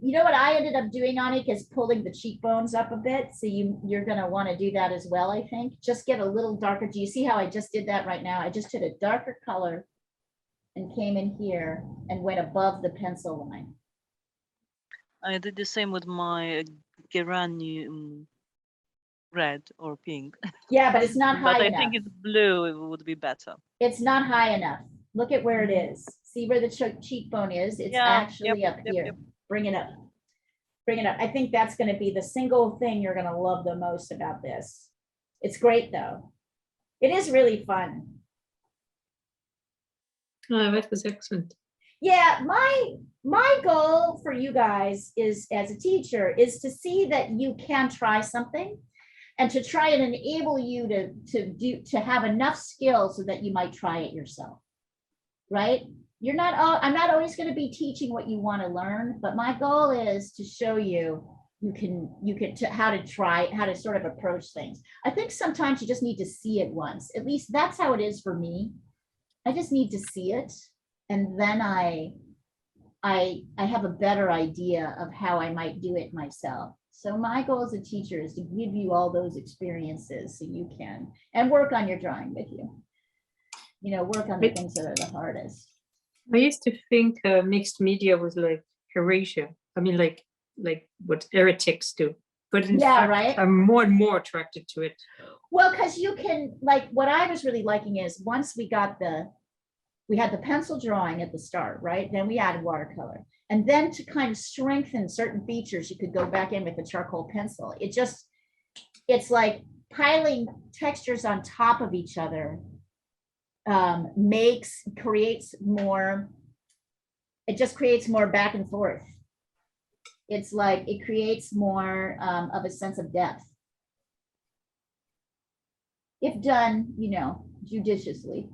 You know what I ended up doing, Anik, is pulling the cheekbones up a bit. So you're gonna want to do that as well, I think. Just get a little darker. Do you see how I just did that right now? I just did a darker color and came in here and went above the pencil line. I did the same with my geranium red or pink. Yeah, but it's not But high I enough. think it's blue, it would be better. It's not high enough. Look at where it is. See where the cheekbone is? It's Yeah, actually up yep, here. yep. Bring it up. Bring it up. I think that's going to be the single thing you're going to love the most about this. It's great though. It is really fun. Oh, that was excellent. Yeah, my goal for you guys is, as a teacher, is to see that you can try something and to try and enable you to have enough skill so that you might try it yourself. Right? I'm not always going to be teaching what you want to learn, but my goal is to show you how to sort of approach things. I think sometimes you just need to see it once. At least that's how it is for me. I just need to see it, and then I have a better idea of how I might do it myself. So my goal as a teacher is to give you all those experiences so you can, and work on your drawing with you. Work on the things that are the hardest. I used to think mixed media was like heresia. I mean, like what heretics do. But in Yeah, fact, right? I'm more and more attracted to it. Well, because you can, like, what I was really liking is once we had the pencil drawing at the start, right? Then we added watercolor. And then to kind of strengthen certain features, you could go back in with a charcoal pencil. it's like piling textures on top of each other creates more, it just creates more back and forth. It's like it creates more of a sense of depth. If done, you know, judiciously.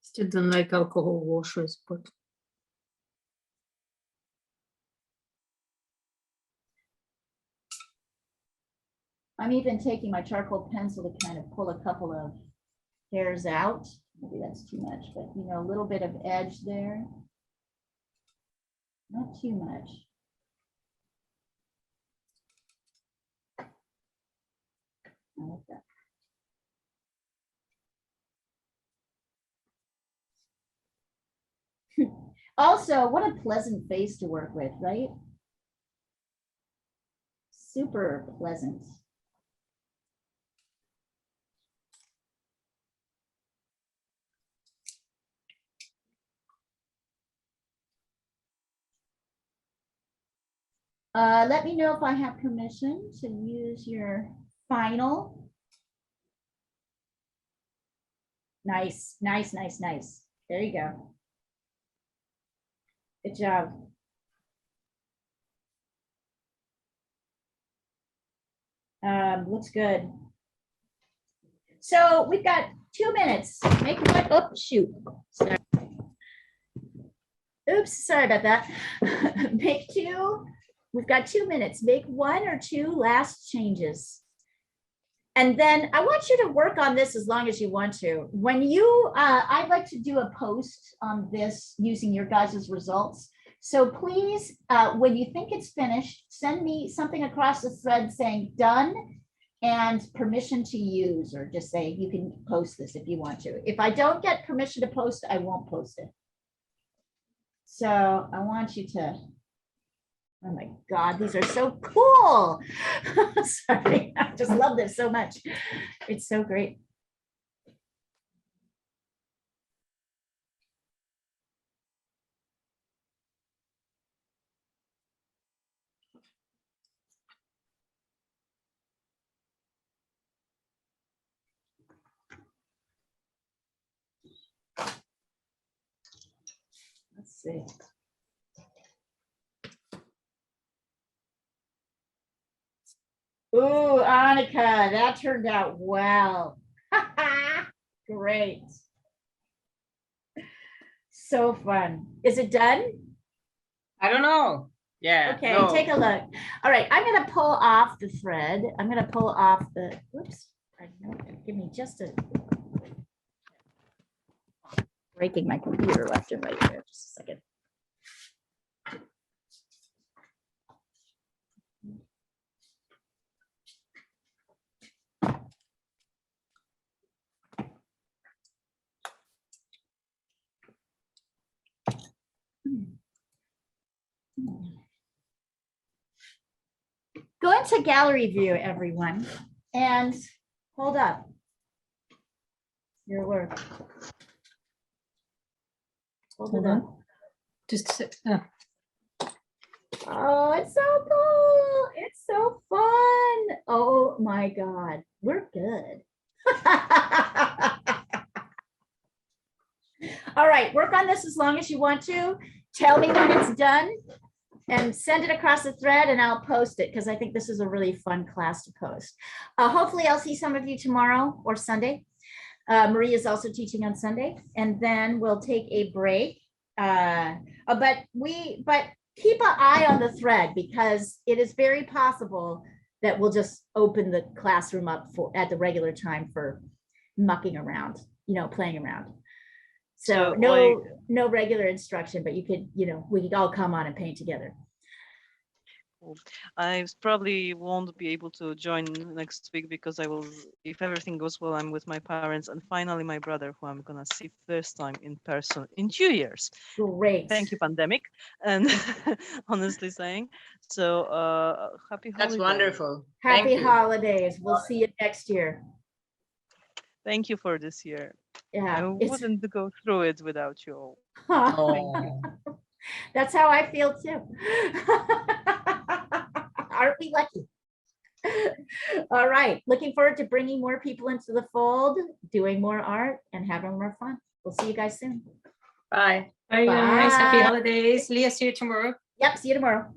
Still don't like alcohol washers, but I'm even taking my charcoal pencil to kind of pull a couple of hairs out. Maybe that's too much, but you know, a little bit of edge there. Not too much. I like that. Also, what a pleasant face to work with, right? Super pleasant. Let me know if I have permission to use your final. Nice, nice, nice, nice. There you go. Good job. Looks good. So we've got 2 minutes. Make one. Oh, shoot. Sorry. Oops, sorry about that. Make two. We've got 2 minutes. Make 1 or 2 last changes. And then I want you to work on this as long as you want to. When you, I'd like to do a post on this using your guys' results. So please, when you think it's finished, send me something across the thread saying done and permission to use, or just say you can post this if you want to. If I don't get permission to post, I won't post it. So I want you to, oh my God, these are so cool. Sorry, I just love this so much. It's so great. Let's see. Ooh, Annika, that turned out well. Great. So fun. Is it done? I don't know. Yeah. Okay, no. take a look. All right, I'm gonna pull off the thread. I'm gonna pull off the, whoops. Give me just a, breaking my computer left and right here, just a second. Go into gallery view, everyone, and hold up your work. Hold it up. just Oh, it's so cool. It's so fun. Oh my God, we're good. All right, work on this as long as you want to. Tell me when it's done and send it across the thread and I'll post it because I think this is a really fun class to post. Hopefully I'll see some of you tomorrow or Sunday. Marie is also teaching on Sunday, and then we'll take a break. But keep an eye on the thread because it is very possible that we'll just open the classroom up at the regular time for mucking around, you know, playing around. So no regular instruction, but you could, you know, we could all come on and paint together. I probably won't be able to join next week because I will, if everything goes well, I'm with my parents and finally my brother, who I'm gonna see first time in person in 2 years. Great. Thank you, pandemic, and honestly saying. So happy holidays. That's wonderful. Happy Thank you. holidays. We'll see you next year. Thank you for this year. Yeah. I wouldn't go through it without you all. Oh. That's how I feel too. Aren't we lucky? All right. Looking forward to bringing more people into the fold, doing more art, and having more fun. We'll see you guys soon. Bye. Bye, guys. Happy Bye. holidays. Leah, see you tomorrow. Yep. See you tomorrow.